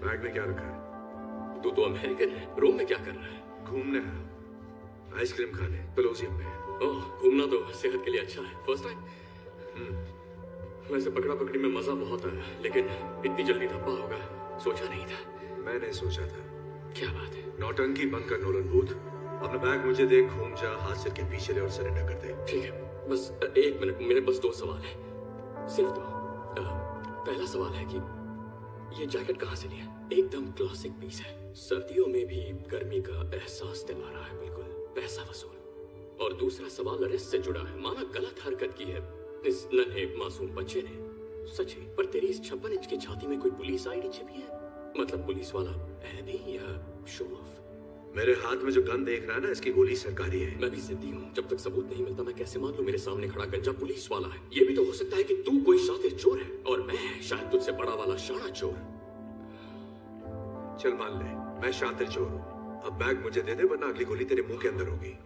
Bag में क्या रखा है? तू तो अमेरिकन है, रोम में क्या कर रहा है? घूमने है, आइसक्रीम खाने कोलोसियम में। ओह, घूमना तो सेहत के लिए अच्छा है। First time? वैसे पकड़ा पकड़ी में मजा बहुत आया, लेकिन इतनी जल्दी धब्बा होगा सोचा नहीं था। मैंने सोचा था। क्या बात है? नौटंकी बंद कर नोलन बूथ। अपना बैग मुझे दे, घूम जा, हाथ सिर के पीछे ले और सरेंडर कर दे। ठीक है, बस एक मिनट, मेरे पास 2 सवाल है, सिर्फ 2। पहला सवाल है कि ये जैकेट कहाँ से लिया? एकदम क्लासिक पीस है, सर्दियों में भी गर्मी का एहसास दिला रहा है, बिल्कुल पैसा वसूल। और दूसरा सवाल अरेस्ट से जुड़ा है। माना गलत हरकत की है इस नन्हे मासूम बच्चे ने, सच है, पर तेरी इस 56 इंच की छाती में कोई पुलिस आईडी छिपी है? मतलब पुलिस वाला है भी या शो ऑफ? मेरे हाथ में जो गन देख रहा है ना, इसकी गोली सरकारी है। मैं भी जिद्दी हूँ, जब तक सबूत नहीं मिलता मैं कैसे मान लूं मेरे सामने खड़ा गंजा पुलिस वाला है? ये भी तो हो सकता है कि तू कोई शातिर चोर है और मैं शायद तुझसे बड़ा वाला शाना चोर। चल मान ले मैं शातिर चोर हूँ। अब बैग मुझे दे दे, वरना अगली गोली तेरे मुंह के अंदर होगी।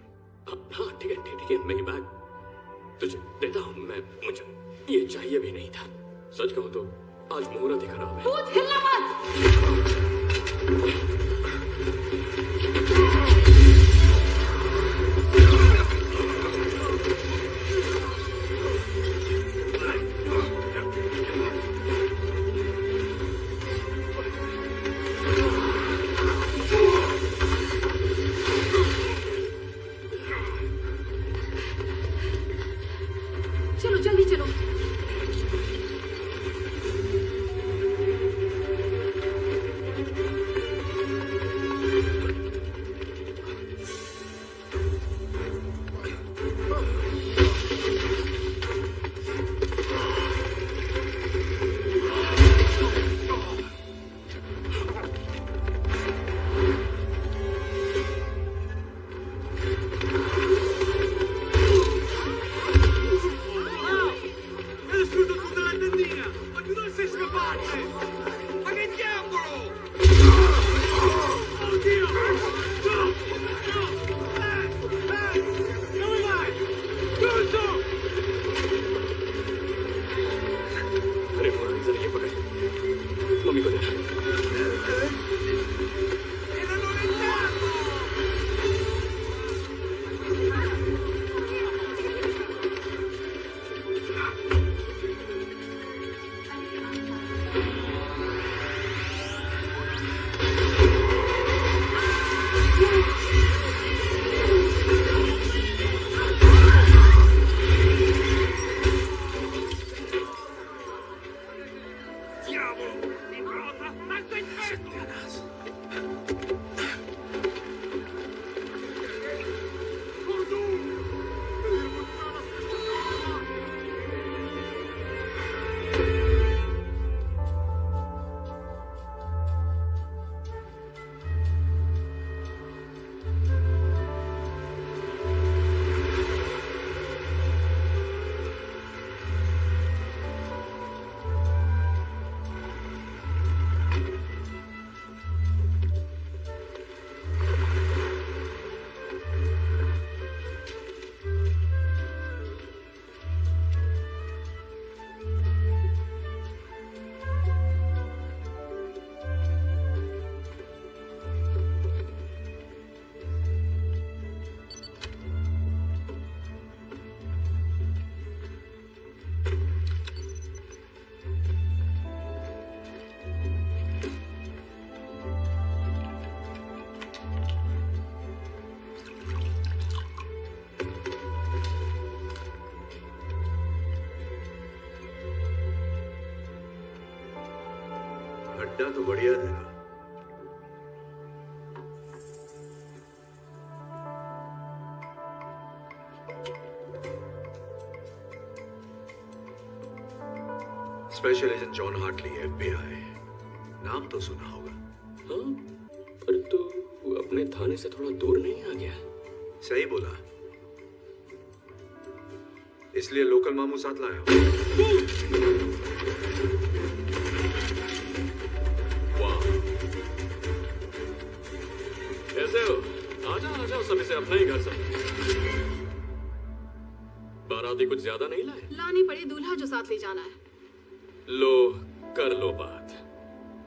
हाँ ठीक है, ठीक है, मैं ये बैग तुझे देता हूँ। मुझे ये चाहिए भी नहीं था। सच कहूँ तो आज मुहूर्त ही खराब है। हिलना मत। चलो जल्दी चलो। अड्डा तो बढ़िया था। Special agent John Hartley, FBI। नाम तो सुना होगा। हाँ, पर तू अपने थाने से थोड़ा दूर नहीं आ गया? सही बोला, इसलिए लोकल मामू साथ लाया हूं। कैसे हो? आजा आजा, सब इसे अपना ही घर समझ। बाराती कुछ ज्यादा नहीं लाए? लानी पड़ी दूल्हा जो साथ ले जाना है। लो कर लो बात।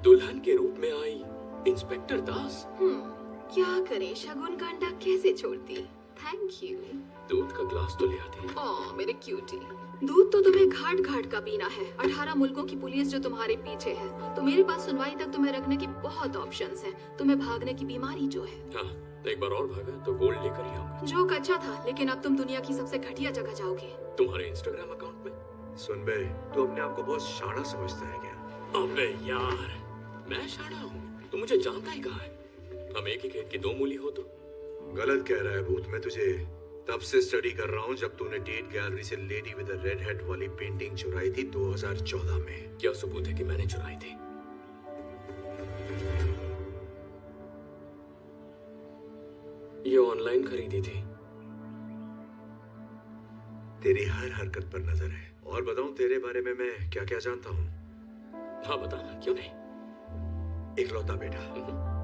दुल्हन के रूप में आई इंस्पेक्टर दास। क्या करे, शगुन का अंडा कैसे छोड़ती। Thank you. दूध का ग्लास तो ले आती। ओह मेरे क्यूटी, दूध तो तुम्हें घाट घाट का पीना है। 18 मुल्कों की पुलिस जो तुम्हारे पीछे है, तो मेरे पास सुनवाई तक तुम्हें रखने की बहुत ऑप्शंस हैं। तुम्हें भागने की बीमारी जो है। हाँ, एक बार और भागा तो गोल्ड लेकर ही आऊंगा। जोक अच्छा था, लेकिन अब तुम दुनिया की सबसे घटिया जगह जाओगे। तुम्हारे इंस्टाग्राम अकाउंट में। सुन बे, तू अपने आप को बहुत शाना समझता है क्या? अबे यार, मैं शाना हूँ, तू मुझे जानता ही कहाँ है? हम एक ही खेत की दो मूली हो तो। गलत कह रहा है भूत। मैं तुझे तब से स्टडी कर रहा हूँ जब तूने टेट गैलरी से लेडी विद रेड हेड वाली पेंटिंग चुराई थी 2014 में। क्या सबूत है कि मैंने चुराई थी? ये ऑनलाइन खरीदी थी। तेरी हर हरकत पर नजर है। और बताऊं तेरे बारे में मैं क्या क्या जानता हूँ? हाँ बता, क्यों नहीं। इकलौता बेटा।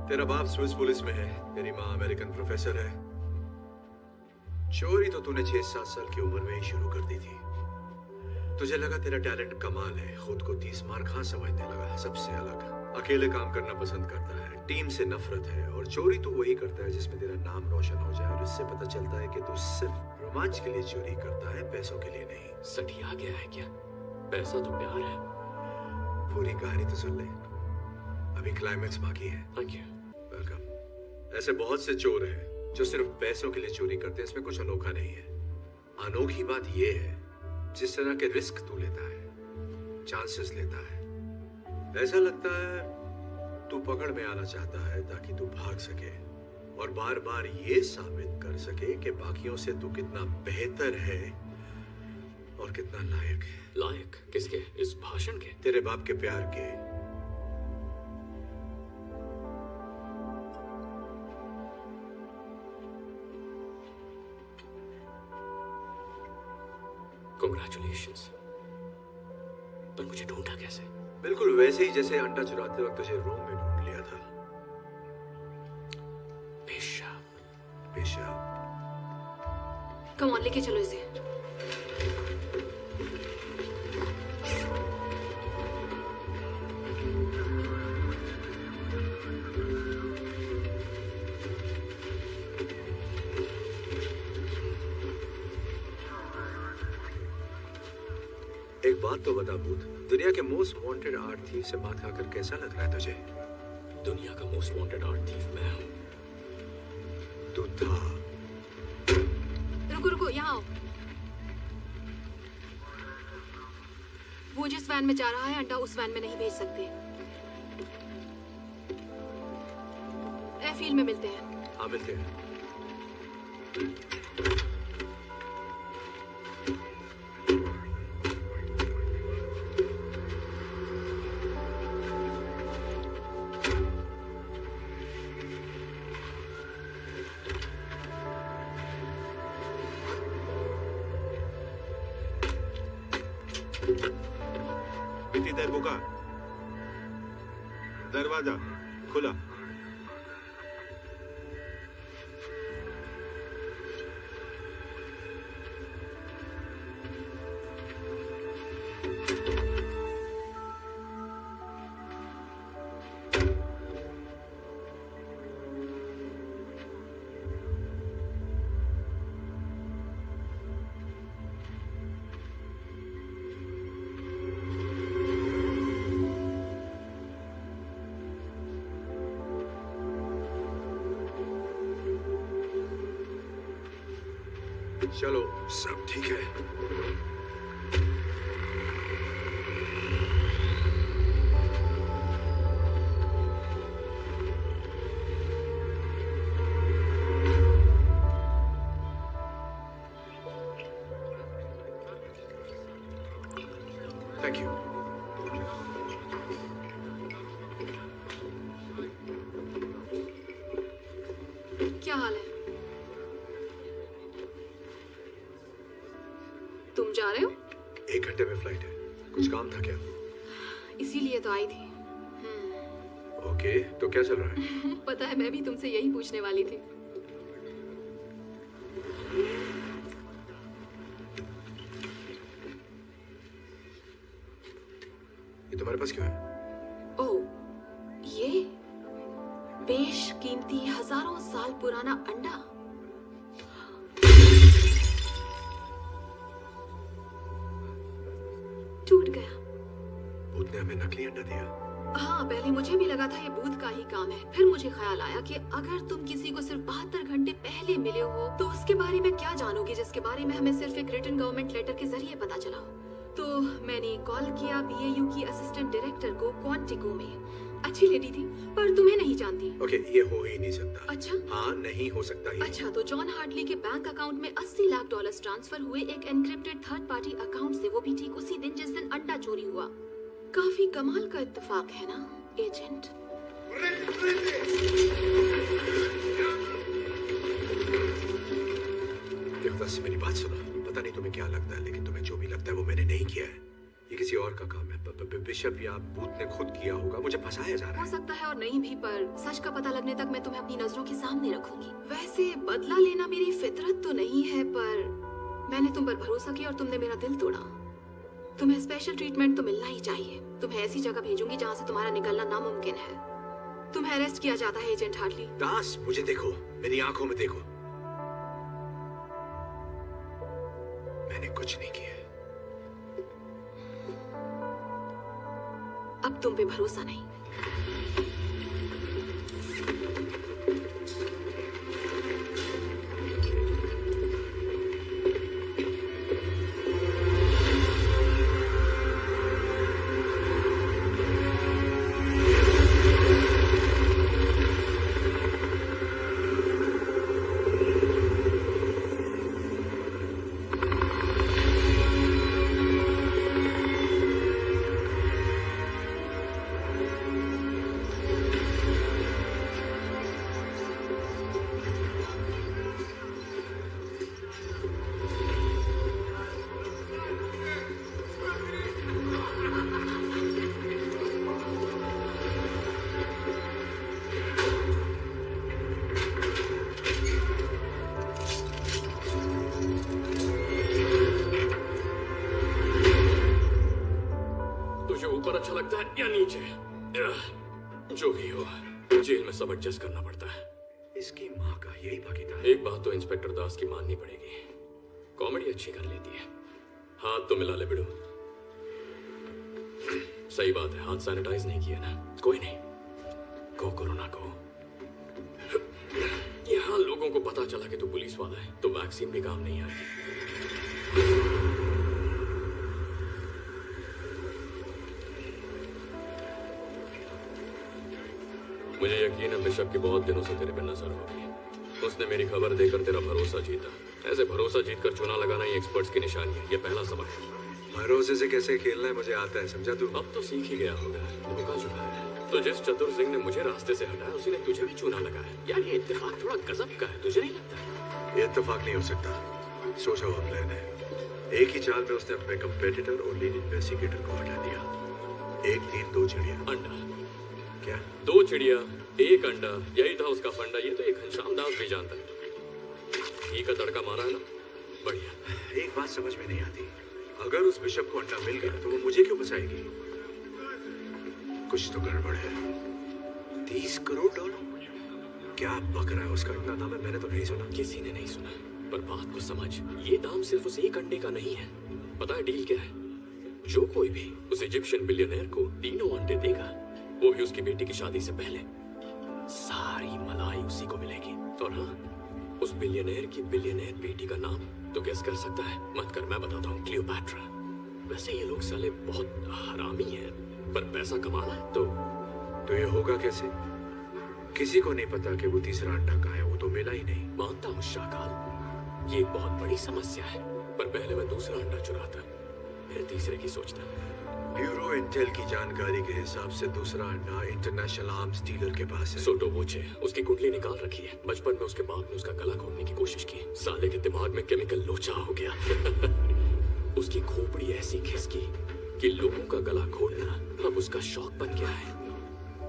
तेरा बाप स्विस पुलिस में है, तेरी माँ अमेरिकन प्रोफेसर है। चोरी तो तूने 6-7 साल की उम्र में ही शुरू कर दी थी। तुझे लगा तेरा टैलेंट कमाल है, खुद को 30 मार खां समझने लगा, सबसे अलग। अकेले काम करना पसंद करता है, टीम से नफरत है, और चोरी तू वही करता है जिसमें तेरा नाम रोशन हो जाए। और इससे पता चलता है कि तू सिर्फ रोमांच के लिए चोरी करता है, पैसों के लिए नहीं। सठिया गया है क्या? पैसा तो प्यार है। पूरी कहानी तो सुन ले, अभी क्लाइमैक्स बाकी है। Thank you. वेलकम। ऐसे बहुत से चोर हैं जो सिर्फ पैसों के लिए चोरी करते हैं, इसमें कुछ अनोखा नहीं है। अनोखी बात यह है जिस तरह के रिस्क तू लेता है, चांसेस लेता है। ऐसा लगता है तू पकड़ में आना चाहता है ताकि तू भाग सके और बार बार ये साबित कर सके कि बाकियों से तू कितना बेहतर है और कितना लायक है। लायक किसके? इस भाषण के? तेरे बाप के प्यार के। Congratulations। पर मुझे ढूंढा कैसे? बिल्कुल वैसे ही जैसे अंडा चुराते वक्त तुझे रोम में ढूंढ लिया था। पेशाब। पेशाब। कम ऑन, लेके चलो इसे। एक बात तो बता भूत, दुनिया के मोस्ट वांटेड आर्ट थीफ से बात खाकर कैसा लग रहा है तुझे? दुनिया का मोस्ट वांटेड आर्ट थीफ मैं हूं। तू था। रुको रुको, यहाँ आओ। वो जिस वैन में जा रहा है, अंडा उस वैन में नहीं भेज सकते। एयरफील्ड में मिलते हैं। हाँ मिलते हैं। बुका, दरवाजा खुला। चलो, सब ठीक है। Thank you. क्या हाल है? तुम जा रहे हो? 1 घंटे में फ्लाइट है। कुछ काम था क्या? इसीलिए तो आई थी। ओके, तो क्या चल रहा है? पता है, मैं भी तुमसे यही पूछने वाली थी। ये तुम्हारे पास क्यों है? ओह, बेशकीमती हजारों साल पुराना अंडा। टूट गया। भूत ने हमें नकली अंडा दिया। हाँ, पहले मुझे भी लगा था ये भूत का ही काम है। फिर मुझे ख्याल आया कि अगर तुम किसी को सिर्फ 72 घंटे पहले मिले हो तो उसके बारे में क्या जानोगे जिसके बारे में हमें सिर्फ एक रिटन गवर्नमेंट लेटर के जरिए पता चला हो। तो मैंने कॉल किया BAU की असिस्टेंट डायरेक्टर को क्वांटिको में। अच्छी लेडी थी पर तुम्हें नहीं जानती। ओके, ये हो ही नहीं सकता। अच्छा, हाँ, नहीं हो सकता ये। अच्छा, तो जॉन हार्टली के बैंक अकाउंट में $80 लाख ट्रांसफर हुए एक एनक्रिप्टेड थर्ड पार्टी अकाउंट से, वो भी ठीक उसी दिन जिस दिन अंडा चोरी हुआ। काफी कमाल का इत्तेफाक है ना एजेंट? देखो, बस मेरी बात सुनो। पता नहीं तुम्हें क्या लगता है, लेकिन तुम्हें जो भी लगता है वो मैंने नहीं किया है। ये किसी और का काम है। बिशप या भूत ने खुद किया होगा। मुझे फंसाया जा रहा हो है। सकता है और नहीं भी, पर सच का पता लगने तक मैं तुम्हें अपनी नजरों के सामने रखूंगी। वैसे बदला लेना मेरी फितरत तो नहीं है, पर मैंने तुम पर भरोसा किया और तुमने मेरा दिल तोड़ा। तुम्हें स्पेशल ट्रीटमेंट तो मिलना ही चाहिए। तुम्हें ऐसी जगह भेजूंगी जहाँ से तुम्हारा निकलना नामुमकिन है। तुम्हें अरेस्ट किया जाता है एजेंट हार्टली। दास, मुझे देखो, मेरी आंखों में देखो। मैंने कुछ नहीं किया। अब तुम पे भरोसा नहीं। ऊपर अच्छा लगता है या नीचे? जो भी हो, जेल में सब एडजस्ट करना पड़ता है। इसकी माँ का यही बाकी था। एक बात तो इंस्पेक्टर दास की माननी पड़ेगी, कॉमेडी अच्छी कर लेती है। हाथ तो मिला ले बिड़ू। सही बात है, हाथ सैनिटाइज नहीं किया ना। कोई नहीं, को कोरोना को। यहाँ लोगों को पता चला कि तू पुलिस वाला है तो वैक्सीन भी काम नहीं आएगी। मुझे यकीन है बिशप की बहुत दिनों से तेरे पे नजर होगी। उसने मेरी खबर देकर तेरा भरोसा जीता। ऐसे भरोसा जीतकर चुना लगाना ही एक्सपर्ट्स की निशानी है। ये पहला सबक है। भरोसे से कैसे खेलना है मुझे आता है, समझा तू? अब तो सीख ही गया होगा। धोखा चुका है तो जिस चतुर सिंह ने मुझे रास्ते से हटाया उसी ने तुझे भी चुना लगाया। यार ये इत्तेफाक थोड़ा गजब का है, तुझे नहीं लगता? ये इत्तेफाक नहीं हो सकता। सोचा हुआ प्लान है। एक ही चाल में उसने अपने कंपेटिटर और लीड इन्वेस्टिगेटर को हटा दिया। एक तीर दो चिड़िया। अंडा क्या? दो चिड़िया एक अंडा, यही था उसका फंडा। ये तो एक घनश्याम दास भी जानता है। घी का तड़का मारा है ना, बढ़िया। एक बात समझ में नहीं आती, अगर उस बिशप को अंडा मिल गया तो वो मुझे क्यों बचाएगी? कुछ तो गड़बड़ है। 30 करोड़ डॉलर? क्या बक रहा है? उसका इतना दाम है, मैंने तो नहीं सुना। किसी ने नहीं सुना, पर बात को समझ। ये दाम सिर्फ उस एक अंडे का नहीं है। पता है डील क्या है? जो कोई भी उस इजिप्शियन बिलियनर को 3 अंडे देगा, वो भी उसकी बेटी की शादी से पहले, सारी मलाई उसी को मिलेगी। और हाँ, उस बिलियनर की बिलियनर बेटी का नाम तो गेस कर सकता है? मत कर, मैं बताता हूँ। क्लियोपैट्रा। वैसे ये लोग साले बहुत हरामी हैं, पर पैसा कमाना है तो ये होगा कैसे? किसी को नहीं पता कि वो तीसरा अंडा कहाँ है। वो तो मिला ही नहीं। मानता हूँ शाकाल, ये एक बहुत बड़ी समस्या है, पर पहले मैं दूसरा अंडा चुराता, फिर तीसरे की सोचता। ब्यूरो इंटेल की जानकारी के हिसाब से दूसरा अंडा इंटरनेशनल आर्म्स डीलर के पास है। सोटो वोचे, उसकी कुंडली निकाल रखी है। बचपन में उसके बाप ने उसका गला घोटने की कोशिश की। साले के दिमाग में केमिकल लोचा हो गया। उसकी खोपड़ी ऐसी खिसकी कि लोगों का गला घोटना अब उसका शौक बन गया है।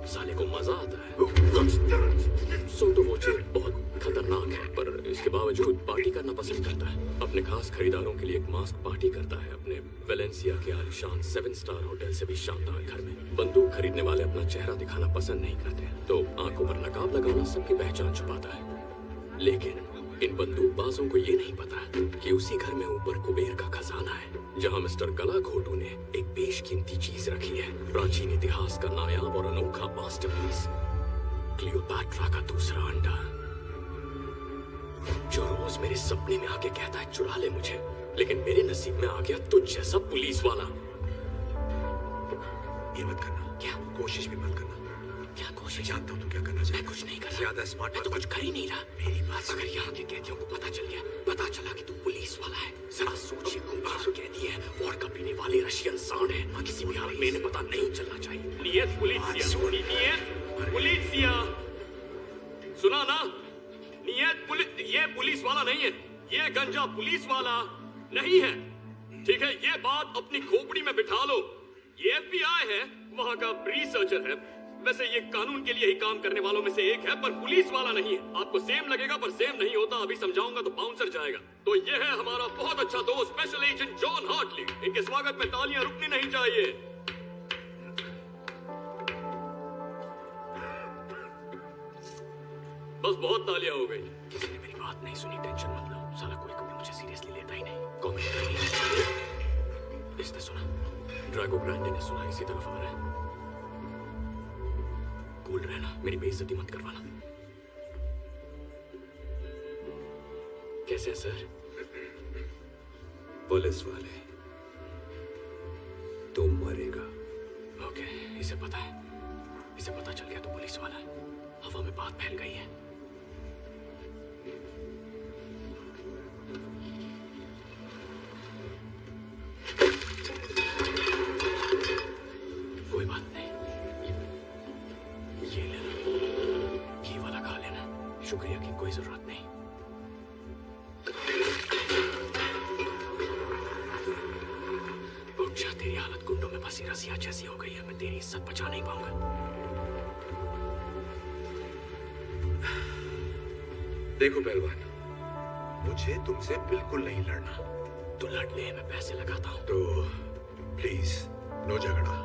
साले को मजा आता है। सोटो वोचे बहुत खतरनाक है, पर इसके बावजूद पार्टी करना पसंद करता है। अपने खास खरीदारों के लिए एक मास्क पार्टी करता है। अपने वेलेंसिया के आलिशान 7 स्टार होटल से भी शानदार घर में बंदूक खरीदने वाले अपना चेहरा दिखाना पसंद नहीं करते, तो आंखों पर नकाब लगाना सबकी पहचान छुपाता है। लेकिन इन बंदूकबाजों को ये नहीं पता कि उसी घर में ऊपर कुबेर का खजाना है, जहां मिस्टर गलाघोटू ने एक बेशकीमती चीज रखी है, प्राचीन इतिहास का नायाब और अनोखा मास्टरपीस, क्लियोपैट्रा का दूसरा अंडा, जो रोज मेरे सपने में आके कहता है चुरा ले मुझे, लेकिन मेरे नसीब में आ गया तुझ जैसा पुलिस वाला। ये मत करना। क्या? कोशिश भी मत करना। क्या कोशिश? जानता हूँ तू क्या करना चाहता है। मैं कुछ नहीं कर रहा। ज्यादा स्मार्ट मैं तो कुछ कर ही नहीं रहा। मेरी बात अगर यहाँ के कैदियों को पता चल गया, पता चला कि तू पुलिस वाला है, जरा सोचिए, कुंभार कैदी है, वोडका पीने वाले रशियन सांड है, किसी भी हाल में इन्हें पता नहीं चलना चाहिए। नियत पुलिसिया, नियत पुलिसिया, सुना ना? नियत ये पुलिस वाला नहीं है, ये गंजा पुलिस वाला नहीं है, ठीक है? ये बात अपनी खोपड़ी में बिठा लो। ये FBI है, वहाँ का रिसर्चर है, वैसे ये कानून के लिए ही काम करने वालों में से एक है, पर पुलिस वाला नहीं है। आपको सेम लगेगा पर सेम नहीं होता, अभी समझाऊंगा तो बाउंसर जाएगा। तो ये है हमारा बहुत अच्छा दोस्त स्पेशल एजेंट जॉन हार्टली। इनके स्वागत में तालियां रुकनी नहीं चाहिए। बस बहुत तालियां हो गई। किसी ने मेरी बात नहीं सुनी, टेंशन मत लो, साला कोई कभी मुझे सीरियसली लेता ही नहीं। कॉमेडी कर रही है। इसने सुना, ड्रैगो ग्रांडे ने सुना, इसी तरफ आ रहा है। कूल रहना, मेरी बेइज्जती मत करवाना। कैसे है सर? पुलिस वाले, तुम मरेगा। ओके, इसे पता है, इसे पता चल गया तो पुलिस वाला है। हवा में बात फैल गई है। कोई बात नहीं, ये ले लो, ये वाला खा लेना, शुक्रिया की कोई जरूरत नहीं। उठ जा, तेरी हालत गुंडों में फंसी रसिया जैसी हो गई है, मैं तेरी इज्जत बचा नहीं पाऊंगा। देखो पहलवान, मुझे तुमसे बिल्कुल नहीं लड़ना। तो लड़ ले, मैं पैसे लगाता हूँ। तो प्लीज नो झगड़ा,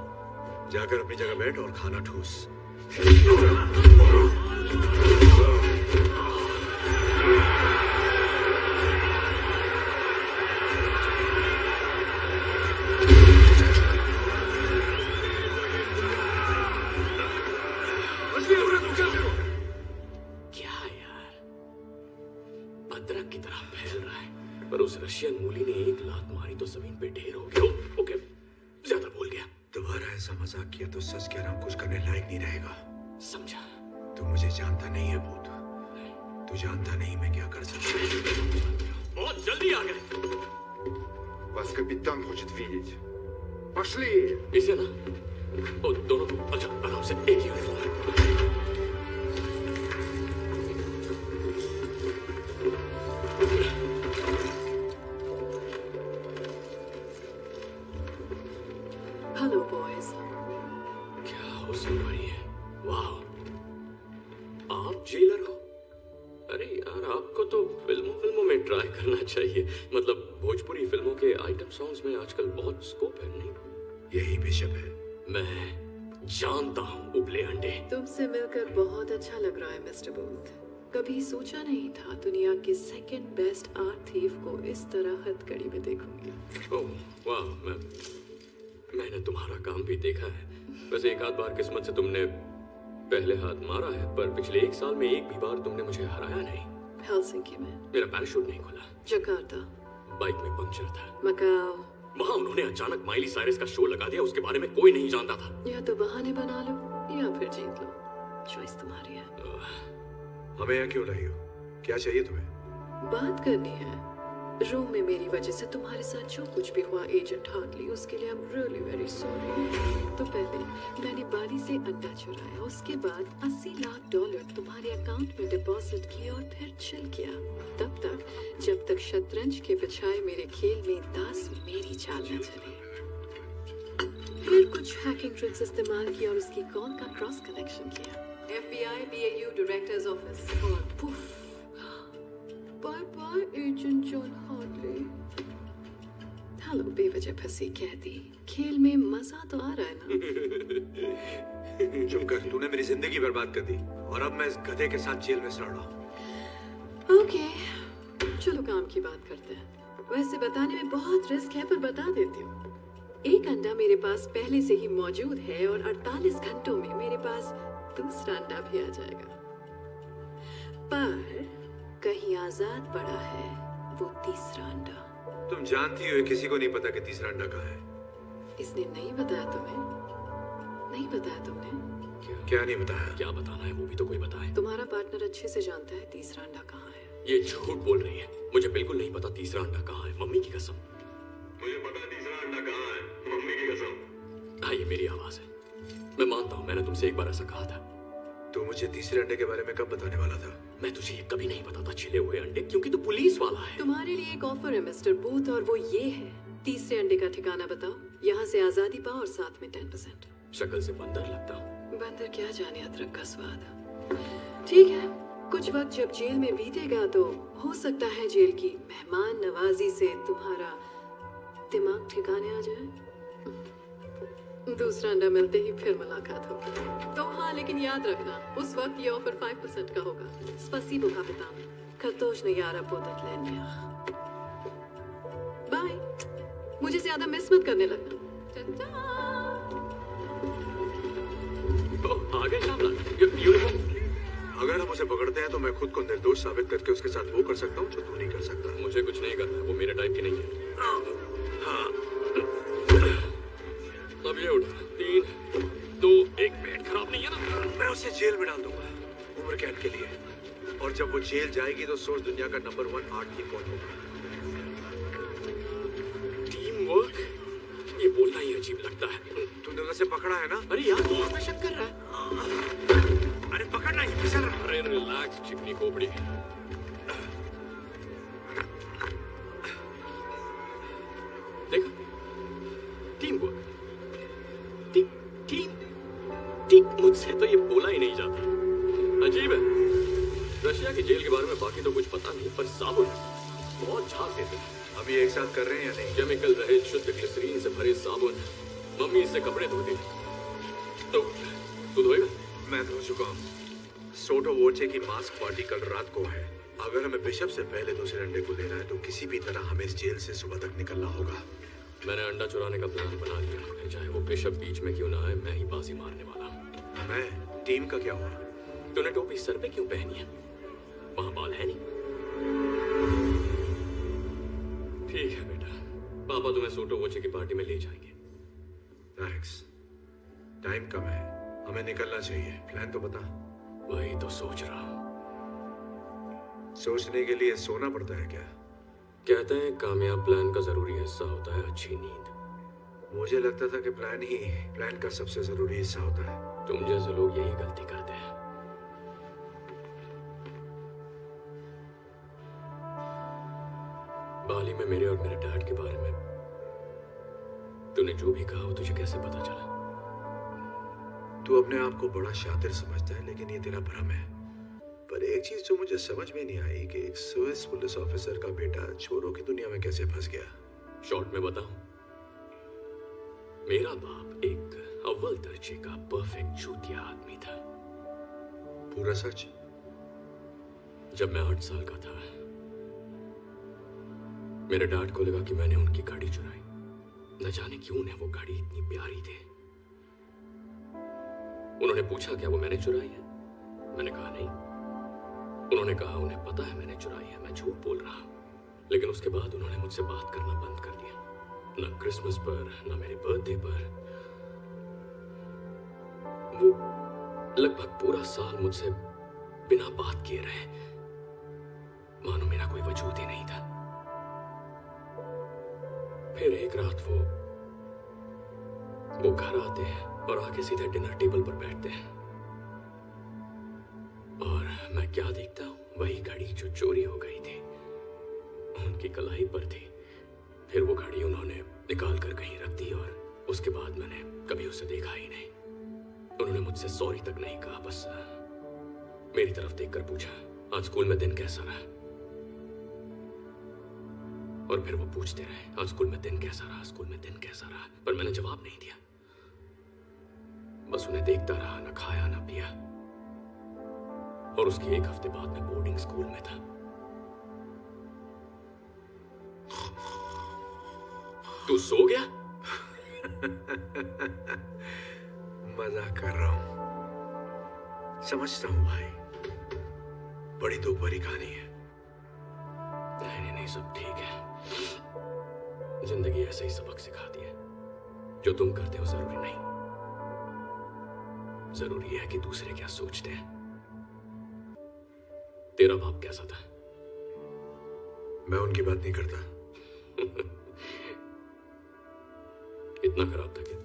जाकर अपनी जगह बैठ और खाना ठूस। क्या यार, भद्रक की तरह फैल रहा है, पर उस रशियन मूली ने एक लात मारी तो जमीन पे ढेर हो गया। ओके, ज्यादा बोल गया। दोबारा ऐसा मजाक किया तो सच कह रहा हूं, कुछ करने लायक नहीं रहेगा। समझा? तू मुझे जानता नहीं है भूत, तू जानता नहीं मैं क्या कर सकता हूँ। बहुत जल्दी आ गए। Вас капитан хочет видеть. Пошли! इसे ना, ओ, दोनों को अच्छा आराम से, एक यूनिफॉर्म। Hello boys. क्या हुस्न भरी है, वाह। आप जेलर हो? अरे यार, आपको तो फिल्मों में ट्राई करना चाहिए। मतलब भोजपुरी फिल्मों के आइटम सॉन्ग्स में आजकल बहुत स्कोप है, नहीं? यही बिशप है। मैं जानता हूँ उबले अंडे। तुमसे मिलकर बहुत अच्छा लग रहा है मिस्टर बूथ। कभी सोचा नहीं था दुनिया के सेकंड बेस्ट आर्ट थीफ को इस तरह हथकड़ी में देखूंगी। ओह वाह, मैंने तुम्हारा काम भी देखा है। वैसे एक आध बार किस्मत से तुमने पहले हाथ मारा है, पर पिछले 1 साल में एक भी बार तुमने मुझे हराया नहीं। हेलसिंकी में। मेरा पैराशूट नहीं खुला। जकार्ता। बाइक में पंक्चर था। मकाओ। वहाँ उन्होंने अचानक माइली साइरस का शो लगा दिया, उसके बारे में कोई नहीं जानता था। या तो बहाने बना लो या फिर जीत लो, चॉइस तुम्हारी है। हमें यहाँ क्यों लाई हो? क्या चाहिए तुम्हें? बात करनी है। रूम में मेरी वजह से तुम्हारे साथ जो कुछ भी हुआ एजेंट हार्टली, उसके लिए I am really very sorry. तो पहले मैंने बारी से अंडा चुराया, उसके बाद $80 लाख तुम्हारे अकाउंट में डिपॉजिट किया और फिर चिल किया। तब तक जब तक शतरंज के बजाय मेरे खेल में दास मेरी चाल न चले। फिर कुछ हैकिंग ट्रिक्स इस्तेमाल किया और उसकी कॉल का क्रॉस कनेक्शन किया। FBI BAU डायरेक्टर्स ऑफिस और poof, bye bye agent John Hartley. चलो बेवजह फंसी कह दी। खेल में मजा तो आ रहा है ना? चुप कर, तूने मेरी जिंदगी बर्बाद कर दी और अब मैं इस गधे के साथ जेल में सड़ रहा हूँ। ओके, चलो काम की बात करते हैं। वैसे बताने में बहुत रिस्क है पर बता देती हूँ। एक अंडा मेरे पास पहले से ही मौजूद है और 48 घंटों में मेरे पास दूसरा अंडा भी आ जाएगा। पर कहीं आजाद पड़ा है वो तीसरा अंडा। तुम जानती हो किसी को नहीं पता कि तीसरा अंडा कहाँ है। इसने नहीं बताया तुम्हें? नहीं बताया तुमने? क्या नहीं बताया? क्या बताना है वो भी तो कोई बताए। तुम्हारा पार्टनर अच्छे से जानता है तीसरा अंडा कहाँ है। ये झूठ बोल रही है, मुझे बिल्कुल नहीं पता तीसरा अंडा कहाँ है, मम्मी की कसम। मुझे पता है तीसरा अंडा कहाँ है, मम्मी की कसम। हाँ, ये मेरी आवाज है। मैं मानता हूँ मैंने तुमसे एक बार ऐसा कहा था। तू मुझे तीसरे अंडे के बारे में कब बताने वाला था? मैं तुझे ये कभी नहीं बताता छिले हुए अंडे, क्योंकि तू पुलिस वाला है। तुम्हारे लिए एक ऑफर है मिस्टर बूथ और वो ये है, तीसरे अंडे का ठिकाना बताओ, यहाँ से आजादी पाओ और साथ में 10%। शक्ल से बंदर लगता हूँ। बंदर क्या जाने अदरक का स्वाद। ठीक है, कुछ वक्त जब जेल में बीतेगा तो हो सकता है जेल की मेहमान नवाजी से तुम्हारा दिमाग ठिकाने आ जाए। दूसरा अंडा मिलते ही फिर मुलाकात होगी। तो हाँ, लेकिन याद रखना उस वक्त ये ऑफर 5% का होगा। स्पसीबो कापितान, खतोशने यारा पोततलेन्या। बाय। मुझे ज्यादा मिस मत करने लगना। आ गए शामला, यूनिफॉर्म। अगर हम उसे पकड़ते हैं तो मैं खुद को निर्दोष साबित करके उसके साथ वो कर सकता हूँ जो तू नहीं कर सकता। मुझे कुछ नहीं करना है, वो मेरे टाइप की नहीं है। हाँ, अब ये उठ, 3, 2, 1, पेट खराब नहीं है ना? मैं उसे जेल में डाल दूंगा उम्र कैद के लिए। और जब वो जेल जाएगी तो सोच दुनिया का नंबर 1 आर्मी कौन होगा। टीम वर्क, ये बोलना ही अजीब लगता है। तूने उसे पकड़ा है ना? अरे यार, तू पे शक कर रहा है। अरे पकड़ना ही फिसल रहा। अरे रिलैक्स चिकनी खोपड़ी। देखा, टीम वर्क, टीम मुझसे तो ये बोला ही नहीं जाता। अजीब है। रशिया की जेल के बारे में बाकी तो कुछ पता नहीं, पर साबुन बहुत झाग देते हैं। अभी एक साथ कर रहे हैं या नहीं? केमिकल रहित शुद्ध ग्लिसरीन से भरे साबुन, मम्मी इससे कपड़े धोती थी। तो तू धोएगा? मैं धो चुका हूँ। सोटो वोचे की मास्क पार्टी कल रात को है। अगर हमें बिशप से पहले दूसरे अंडे को लेना है तो किसी भी तरह हमें इस जेल से सुबह तक निकलना होगा। मैंने अंडा चुराने का प्लान बना लिया, फिर चाहे वो बिशप बीच में क्यों ना आए, मैं ही बाजी मारने वाला हूँ। मैं? टीम का क्या हुआ? तूने टोपी सर पे क्यों पहनी है? वहां बाल है नहीं? ठीक है बेटा, पापा तुम्हें सोटो वोचे की पार्टी में ले जाएंगे। थैंक्स। टाइम कम है, हमें निकलना चाहिए। प्लान तो बता। वही तो सोच रहा हूँ। सोचने के लिए सोना पड़ता है क्या? कहते हैं कामयाब प्लान का जरूरी हिस्सा होता है अच्छी नींद। मुझे लगता था कि प्लान का सबसे जरूरी हिस्सा होता है। तुम जैसे लोग यही गलती करते हैं। बाली में मेरे और मेरे डैड के बारे में तूने जो भी कहा वो तुझे कैसे पता चला? तू अपने आप को बड़ा शातिर समझता है, लेकिन ये तेरा भ्रम है। पर एक चीज जो मुझे समझ में नहीं आई कि एक स्विस पुलिस ऑफिसर का बेटा चोरों की दुनिया में कैसे फंस गया। शॉर्ट में बताऊं, मेरा बाप एक अव्वल दर्जे का परफेक्ट चूतिया आदमी था। पूरा सच? जब मैं 8 साल का था, मेरे डैड को लगा कि मैंने उनकी गाड़ी चुराई। न जाने क्यों उन्हें वो गाड़ी इतनी प्यारी थी। उन्होंने पूछा क्या वो मैंने चुराई है? मैंने कहा नहीं। उन्होंने कहा उन्हें पता है मैंने चुराई है, मैं झूठ बोल रहा। लेकिन उसके बाद उन्होंने मुझसे बात करना बंद कर दिया। न क्रिसमस पर, न मेरे बर्थडे पर। वो लगभग पूरा साल मुझसे बिना बात किए रहे, मानो मेरा कोई वजूद ही नहीं था। फिर एक रात वो घर आते हैं और आके सीधे डिनर टेबल पर बैठते हैं, और मैं क्या देखता हूँ, वही घड़ी जो चोरी हो गई थी उनकी कलाई पर थी। फिर वो घड़ी उन्होंने निकाल कर कहीं रख दी और उसके बाद मैंने कभी उसे देखा ही नहीं। उन्होंने मुझसे सॉरी तक नहीं कहा, बस मेरी तरफ देखकर पूछा आज स्कूल में दिन कैसा रहा। और फिर वो पूछते रहे आज स्कूल में दिन कैसा रहा, स्कूल में दिन कैसा रहा, पर मैंने जवाब नहीं दिया। बस उन्हें देखता रहा, ना खाया ना पिया। और उसके एक हफ्ते बाद मैं बोर्डिंग स्कूल में था। तू सो गया? मजाक कर रहा हूं, समझता हूं भाई, बड़ी तो बड़ी कहानी है। नहीं नहीं, सब ठीक है। जिंदगी ऐसे ही सबक सिखाती है। जो तुम करते हो जरूरी नहीं, जरूरी है कि दूसरे क्या सोचते हैं। तेरा बाप कैसा था? मैं उनकी बात नहीं करता। इतना खराब था क्या?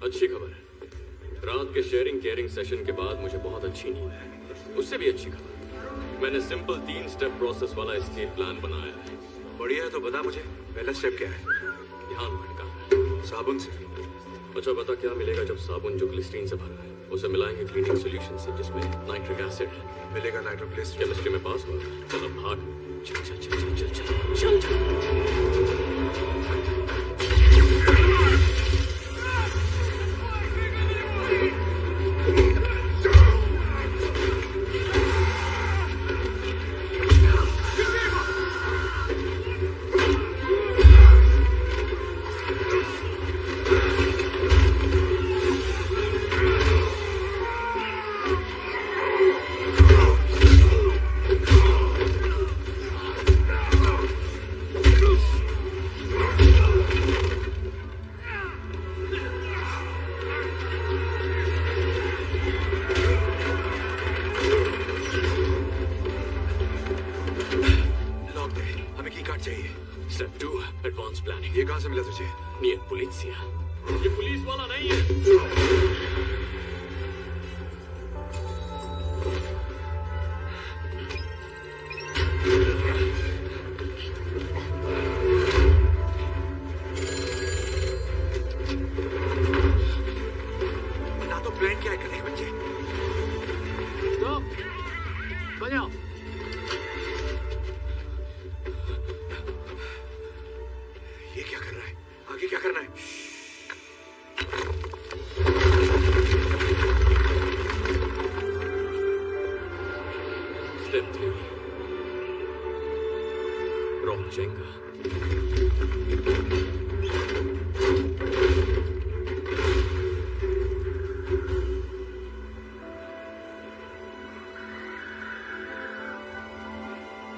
अच्छी खबर है, रात के शेयरिंग केयरिंग सेशन के बाद मुझे बहुत अच्छी नींद है। उससे भी अच्छी खबर, मैंने सिंपल 3 स्टेप प्रोसेस वाला एस्केप प्लान बनाया है। बढ़िया है, तो बता मुझे पहला स्टेप क्या है? ध्यान भटका साबुन से। अच्छा बता, क्या मिलेगा जब साबुन जो ग्लिसरीन से भरा है उसे मिलाएंगे क्लीनिंग सॉल्यूशन से जिसमें नाइट्रिक एसिड है? मिलेगा नाइट्रोग्लिसरीन। केमिस्ट्री में पास हुआ? चल अब भाग। चल चल चल चल चल चल चल चल। Step 2 advance planning. ये कहां से मिला तुझे? नियत पुलिसिया। ये पुलिस वाला नहीं है। बता तो प्लान क्या है करने के बच्चे? बजाओ। ये क्या कर रहा है? आगे क्या करना है? Step 3 rock Jenga.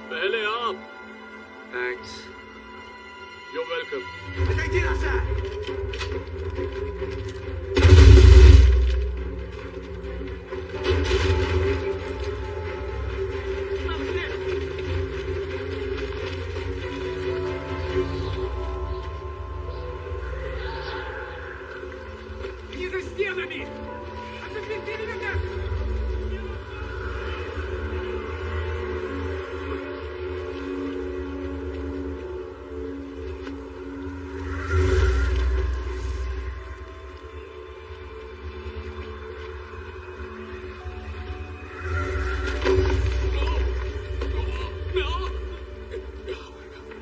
पहले आप। Thanks. You're welcome. Не за стенами! А за периметром!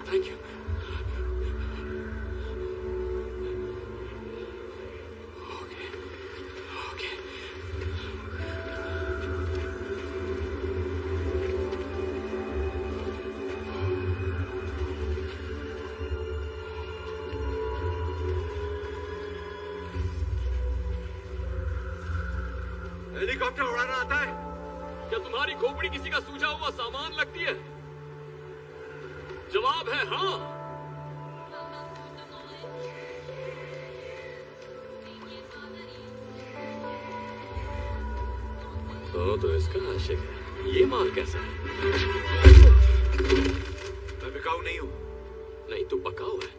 Thank you. Okay. Okay. Helicopter उड़ाना आता है? क्या तुम्हारी खोपड़ी किसी का सूझा हुआ सामान लगती है? जवाब है हाँ। तो इसका आशिक है। ये माल कैसा है? मैं बिकाऊ नहीं हूं। नहीं तू पकाऊ है।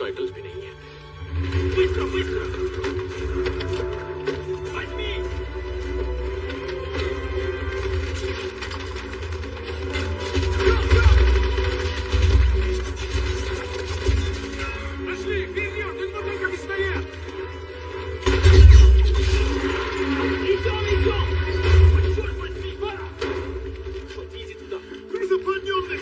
सबटाइटल्स भी नहीं है। Быстро, быстро! Возьми! Пошли, вперед! Ему только пистолет! Идем, идем! Черт возьми! Пора! Вот, иди туда! Вы заполненный!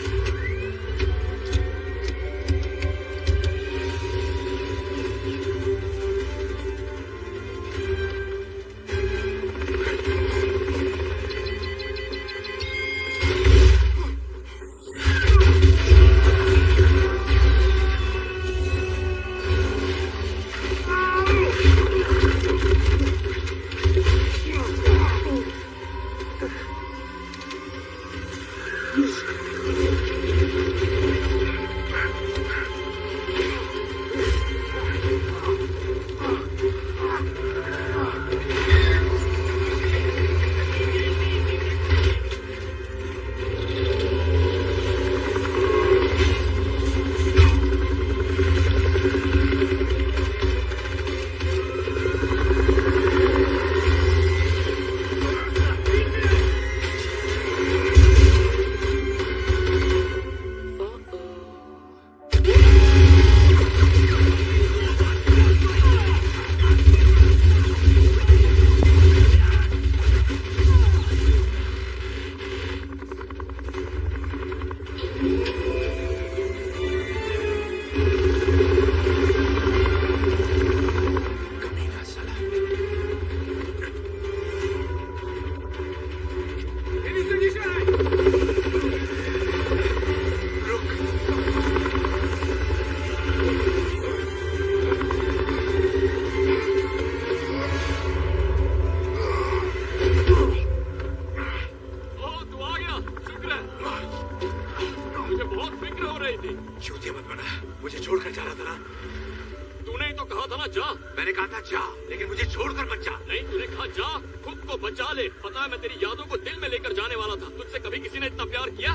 मैंने कहा था जा, लेकिन मुझे छोड़कर मत जा। नहीं, तूने कहा जा, खुद को बचा ले। पता है मैं तेरी यादों को दिल में लेकर जाने वाला था। तुझसे कभी किसी ने इतना प्यार किया?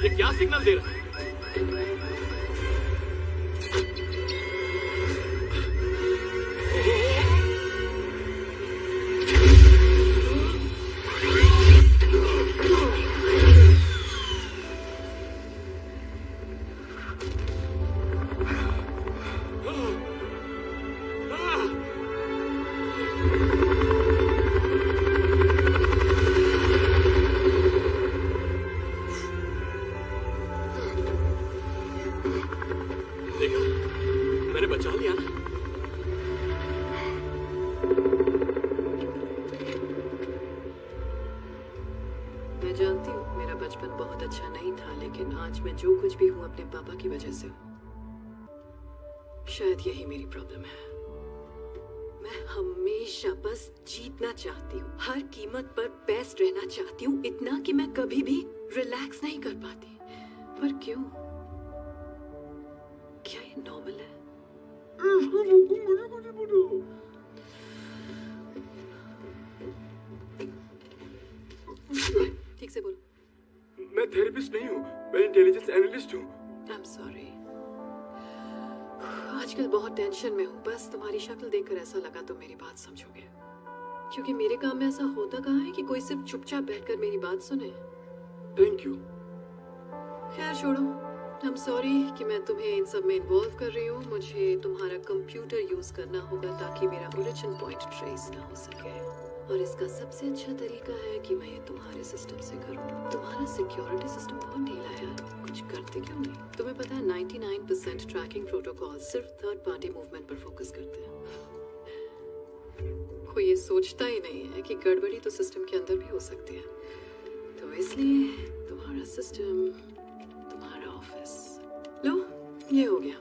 ये क्या सिग्नल दे रहा है? मैं जानती हूँ मेरा बचपन बहुत अच्छा नहीं था, लेकिन आज मैं जो कुछ भी हूँ अपने पापा की वजह से हूँ। शायद यही मेरी प्रॉब्लम है। मैं हमेशा बस जीतना चाहती हूँ, हर कीमत पर बेस्ट रहना चाहती हूँ, इतना कि मैं कभी भी रिलैक्स नहीं कर पाती। पर क्यों? क्या ये नॉर्मल है? ठीक से बोलो। मैं थेरेपिस्ट नहीं हूँ, मैं इंटेलिजेंस एनालिस्ट हूँ। I am sorry. आजकल बहुत टेंशन में हूँ। बस तुम्हारी शक्ल देखकर ऐसा लगा तो मेरी बात समझोगे, क्योंकि मेरे काम में ऐसा होता कहाँ है कि कोई सिर्फ चुपचाप बैठकर मेरी बात सुने। Thank you. खैर छोड़ो। आई एम सॉरी कि मैं तुम्हें इन सब में इन्वॉल्व कर रही हूँ। मुझे तुम्हारा कंप्यूटर यूज करना होगा ताकि मेरा ओरिजिन पॉइंट ट्रेस ना हो सके, और इसका सबसे अच्छा तरीका है कि मैं ये तुम्हारे सिस्टम से करूँ। तुम्हारा सिक्योरिटी सिस्टम बहुत ढीला है, कुछ करते क्यों नहीं? तुम्हें पता है 99% ट्रैकिंग प्रोटोकॉल सिर्फ थर्ड पार्टी मूवमेंट पर फोकस करते हैं। कोई ये सोचता ही नहीं है कि गड़बड़ी तो सिस्टम के अंदर भी हो सकती है। तो इसलिए तुम्हारा सिस्टम, तुम्हारा ऑफिस, लो ये हो गया।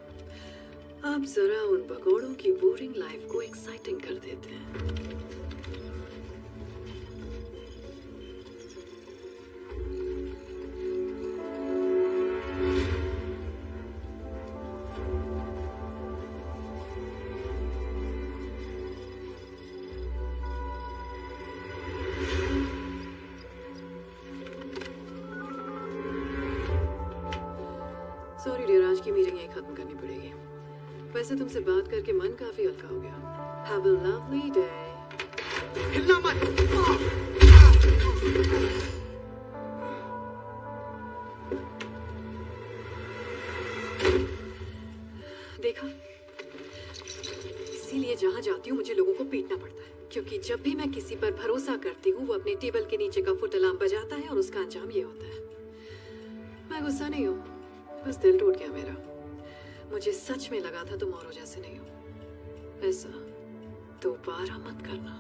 अब जरा उन भगोड़ों की बोरिंग लाइफ को एक्साइटिंग कर देते हैं। सॉरी डियर, आज की मीटिंग यहीं खत्म करनी पड़ेगी। वैसे तुमसे बात करके मन काफी हल्का हो गया। Have a lovely day. हिलना मत। देखा, इसीलिए जहाँ जाती हूँ मुझे लोगों को पीटना पड़ता है, क्योंकि जब भी मैं किसी पर भरोसा करती हूँ वो अपने टेबल के नीचे का फुट अलार्म बजाता है और उसका अंजाम ये होता है। मैं गुस्सा नहीं हूँ, बस दिल टूट गया मेरा। मुझे सच में लगा था तुम औरों जैसे नहीं हो। ऐसा दोबारा मत करना।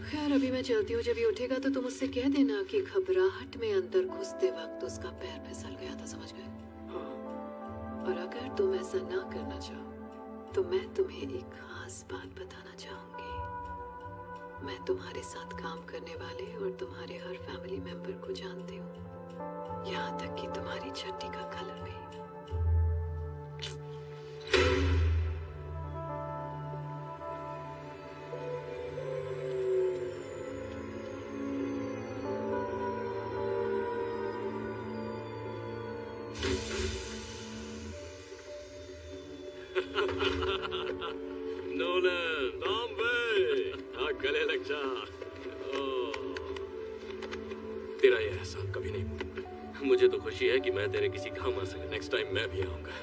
खैर अभी मैं चलती हूँ, जब ये उठेगा तो तुम उससे कह देना कि घबराहट में अंदर घुसते वक्त उसका पैर फिसल गया था, समझ गए? और अगर तुम ऐसा ना करना चाहो तो मैं तुम्हें एक खास बात बताना चाहूंगी। मैं तुम्हारे साथ काम करने वाले और तुम्हारे हर फैमिली मेंबर को जानती हूँ, यहाँ तक कि तुम्हारी चड्डी का कलर भी। नोलन, बॉम्बे, गले लग जा। तेरा ये एहसान कभी नहीं भूलूंगा। मुझे तो खुशी है कि मैं तेरे किसी काम आ सके। नेक्स्ट टाइम मैं भी आऊंगा।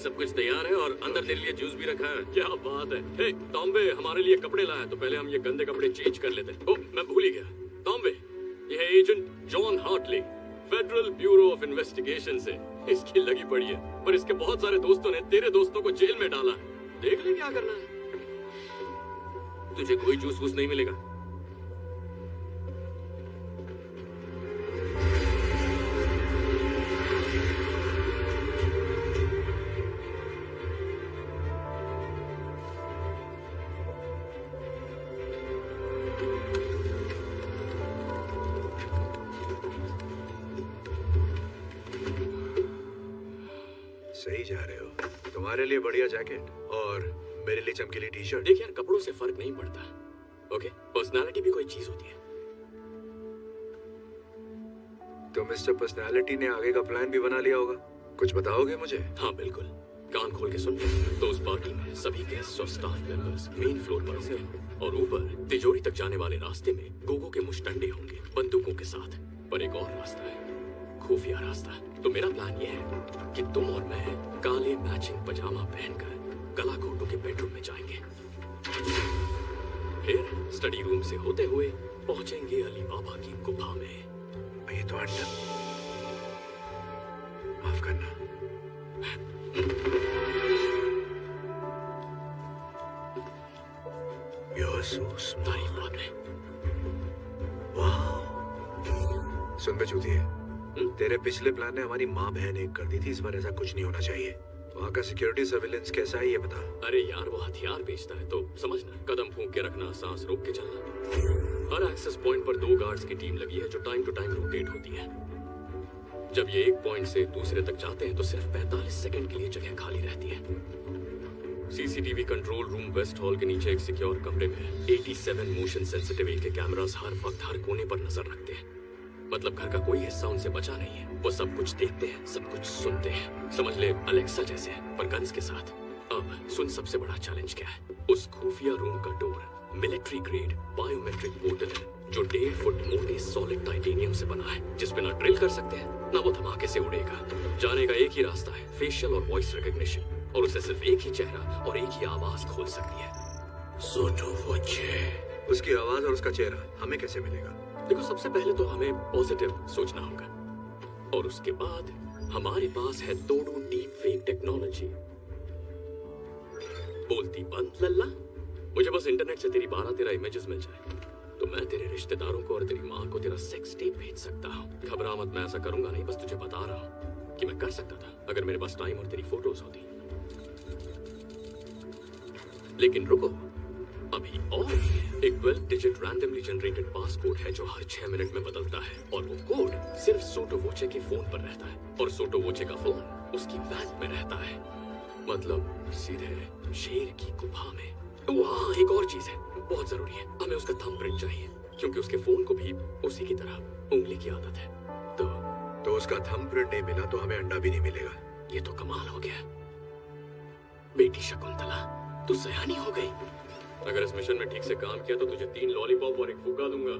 सब कुछ तैयार है और अंदर तेरे लिए जूस भी रखा है। क्या बात है। हे टॉम्बे, हमारे लिए कपड़े लाया तो पहले हम ये गंदे कपड़े चेंज कर लेते। ओह, मैं भूल ही गया। टॉम्बे, ये है agent John Hartley, federal bureau of investigation से। इसकी लगी पड़ी है, पर इसके बहुत सारे दोस्तों ने तेरे दोस्तों को जेल में डाला है। देख ले क्या करना है। तुझे कोई जूस वूस नहीं मिलेगा। सही जा रहे हो। तुम्हारे लिए बढ़िया जैकेट और मेरे लिए चमकीली टी शर्ट। देख यार, कपड़ों से फर्क नहीं पड़ता। ओके, पर्सनालिटी भी कोई चीज होती है। तो मिस्टर पर्सनालिटी ने आगे का प्लान भी बना लिया होगा। कुछ बताओगे मुझे? हाँ बिल्कुल, कान खोल के सुन। तो उस पार्टी में सभी गेस्ट और स्टाफ मेंबर्स मेन फ्लोर पर होंगे और ऊपर तिजोरी तक जाने वाले रास्ते में गोगो के मुश्तंडे होंगे बंदूकों के साथ। पर एक और रास्ता है, खुफिया रास्ता। तो मेरा प्लान ये है कि तुम और मैं काले मैचिंग पजामा पहनकर कला कोटू के बेडरूम में जाएंगे, फिर स्टडी रूम से होते हुए पहुंचेंगे अली बाबा की गुफा में। ये तो अंडा, माफ करना। तारीफ बाद में। वाह, सुन बे चूतिए, तेरे पिछले प्लान ने हमारी माँ बहन एक कर दी थी। इस बार ऐसा कुछ नहीं होना चाहिए। वहाँ का सिक्योरिटी सर्विलेंस कैसा है ये बता। अरे यार, वो हथियार बेचता है तो समझना, कदम फूंक के रखना, सांस रोक के चलना। हर एक्सेस पॉइंट पर 2 गार्ड्स की टीम लगी है जो टाइम टू टाइम रोटेट होती है। जब ये एक पॉइंट से दूसरे तक जाते हैं तो सिर्फ 45 सेकंड के लिए जगह खाली रहती है। CCTV control room west hall के नीचे एक सिक्योर कमरे में 87 मोशन सेंसिटिव के कैमरास हर वक्त हर कोने पर नजर रखते हैं। मतलब घर का कोई हिस्सा उनसे बचा नहीं है। वो सब कुछ देखते हैं, सब कुछ सुनते हैं। समझ ले अलेक्सा जैसे, पर गन्स के साथ। अब सुन, सबसे बड़ा चैलेंज क्या है। उस खुफिया रूम का door military grade biometric portal है जो 1.5 फुट मोटे सॉलिड टाइटेनियम से बना है, जिसपे ना ड्रिल कर सकते हैं ना वो धमाके से उड़ेगा। जाने का एक ही रास्ता है, फेशियल और वॉइस रिकॉग्निशन, और उसे सिर्फ एक ही चेहरा और एक ही आवाज खोल सकती है। सोटो वोचे। उसकी आवाज और उसका चेहरा हमें कैसे मिलेगा? देखो, सबसे पहले तो हमें पॉजिटिव सोचना होगा, और उसके बाद हमारे पास है तोड़ू डीप फेक टेक्नोलॉजी। बोलती बंद लल्ला। मुझे बस इंटरनेट से तेरी 12-13 इमेजेस मिल जाए तो मैं तेरे रिश्तेदारों को और तेरी माँ को तेरा सेक्स टेप भेज सकता हूँ। घबरा मत, मैं ऐसा करूंगा नहीं, बस तुझे बता रहा हूँ कि मैं कर सकता था अगर मेरे पास टाइम और तेरी फोटोज होती। लेकिन रुको, अभी और एक 12 डिजिट रैंडमली जनरेटेड पासकोड है जो हर 6 मिनट में बदलता है, और वो कोड सिर्फ सोटो वोचे के फोन पर रहता है, और सोटो वोचे का फोन उसकी वैन में रहता है। मतलब सीधे शेर की गुफा में। वहाँ एक और चीज है, बहुत जरूरी है, हमें उसका थंबप्रिंट चाहिए, क्योंकि उसके फोन को भी उसी की तरह उंगली की आदत है। तो तो उसका थंबप्रिंट नहीं मिला तो हमें अंडा भी नहीं मिलेगा। ये तो कमाल हो गया। बेटी शकुंतला, तू सयानी हो गई। अगर इस मिशन में ठीक से काम किया तो तुझे 3 लॉलीपॉप और 1 फुग्गा दूंगा।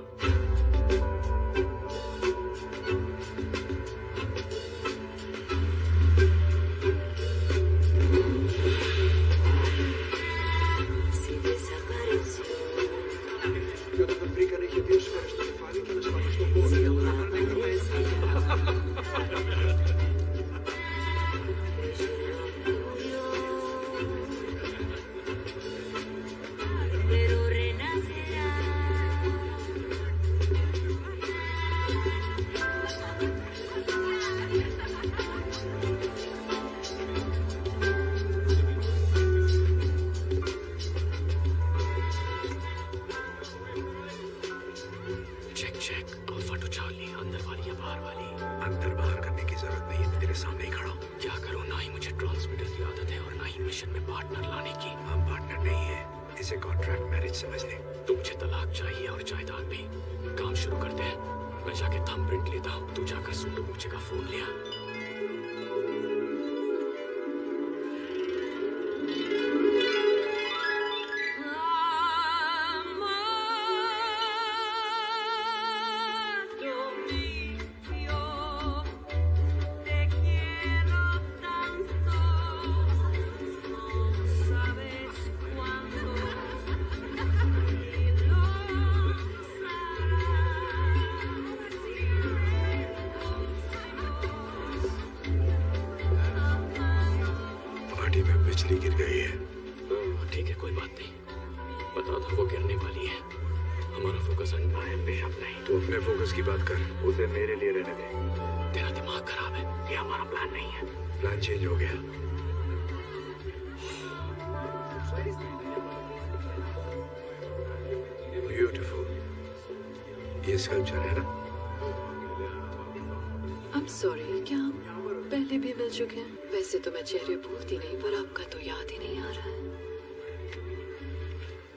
चेहरे भूलती नहीं, पर आपका तो याद ही नहीं आ रहा है।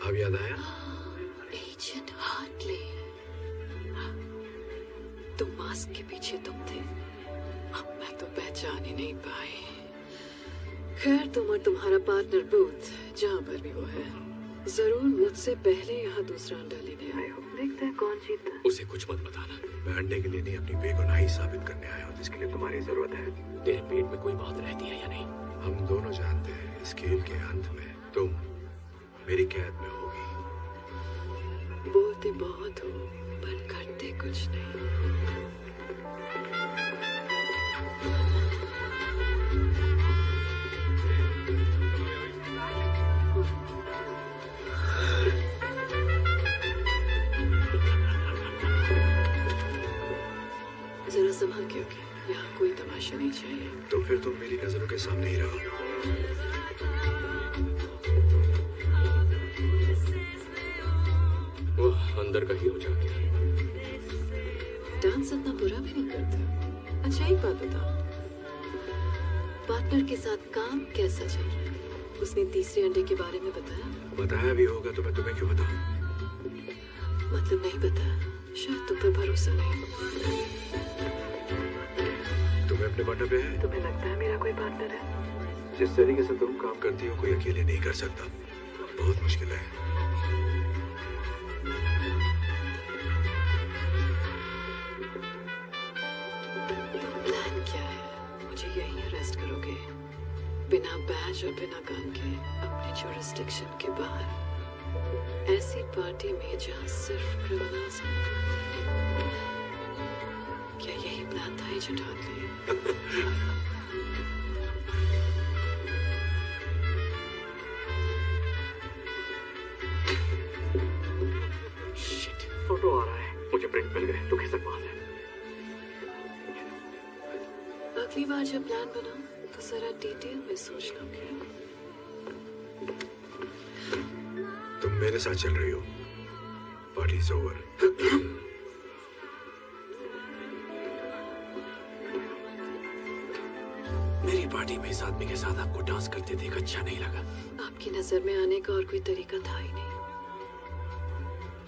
अब याद आया? एजेंट हार्टली, तुम मास्क के पीछे तुम थे। अब मैं तो पहचान ही नहीं पाई। खैर, तुम और तुम्हारा पार्टनर बूथ जहाँ पर भी वो है, जरूर मुझसे पहले यहाँ दूसरा अंडा लेने आए हो। देखते हैं कौन जीतता। उसे कुछ मत बताना। मैं अंडे के लिए नहीं, अपनी बेगुनाही साबित करने आया हूँ, जिसके लिए तुम्हारी जरूरत है। तेरे पेट में कोई बात रहती है या नहीं? हम दोनों जानते हैं इस खेल के अंत में तुम मेरी कैद में होगी। बोलते बहुत हो पर करते कुछ नहीं। जरा संभाल के रखें, यहाँ कोई तमाशा नहीं चाहिए। तो फिर तुम मेरी नजरों के सामने ही रहो। वो अंदर का हीरो जाके डांस इतना बुरा भी नहीं करता। अच्छा, एक बात बताओ, पार्टनर के साथ काम कैसा चल रहा है? उसने तीसरे अंडे के बारे में बताया? बताया भी होगा तो मैं तुम्हें क्यों बताऊं? मतलब नहीं बताया, शायद तुम पर भरोसा नहीं। तुम्हें अपने पार्टनर पे है? तुम्हें लगता है मेरा कोई पार्टनर है? जिस तरीके से तुम काम करती हो कोई अकेले नहीं कर सकता। बहुत मुश्किल है। प्लान क्या है? मुझे यहीं अरेस्ट करोगे बिना बैज और बिना गन के अपने जुरिस्डिक्शन के बाहर, ऐसी पार्टी में जहां सिर्फ क्रिमिनल्स हैं? क्या यही प्लान था एजेंट हार्टली? शिट, फोटो आ रहा है। मुझे प्रिंट मिल गए। तू कैसे पास है? अगली बार जब प्लान बनाओ तो जरा डिटेल में सोचना। तुम मेरे साथ चल रही हो। Party is over. मेरी पार्टी में इस आदमी के साथ आपको डांस करते देख अच्छा नहीं लगा। आपकी नजर में आने का और कोई तरीका था ही नहीं।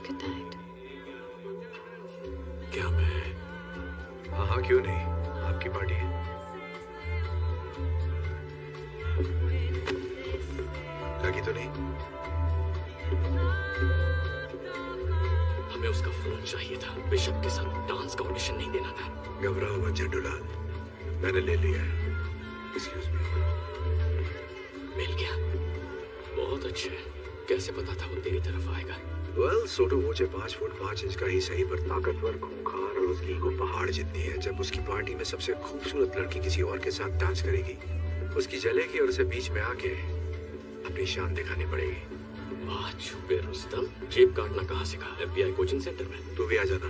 Good night. क्या मैं? हाँ क्यों नहीं। आपकी पार्टी है। लगी तो नहीं? हमें उसका फोन चाहिए था। बिशप के साथ डांस का ऑडिशन नहीं देना था। घबराओ मत झंडूलाल, मैंने ले लिया है। Excuse me. मिल गया, बहुत अच्छा है। कैसे पता था वो तेरी तरफ आएगा? वेल, सोटो वोचे 5 फुट 5 इंच का ही सही, पर ताकतवर, खूंखार और उसकी ईगो पहाड़ जितनी है। जब उसकी पार्टी में सबसे खूबसूरत लड़की किसी और के साथ डांस करेगी, उसकी जलेगी और उसे बीच में आके अपनी शान दिखानी पड़ेगी। वाह छुपे रुस्तम, जेब काटना कहाँ सीखा? FBI कोचिंग सेंटर में? तू भी आ जाना।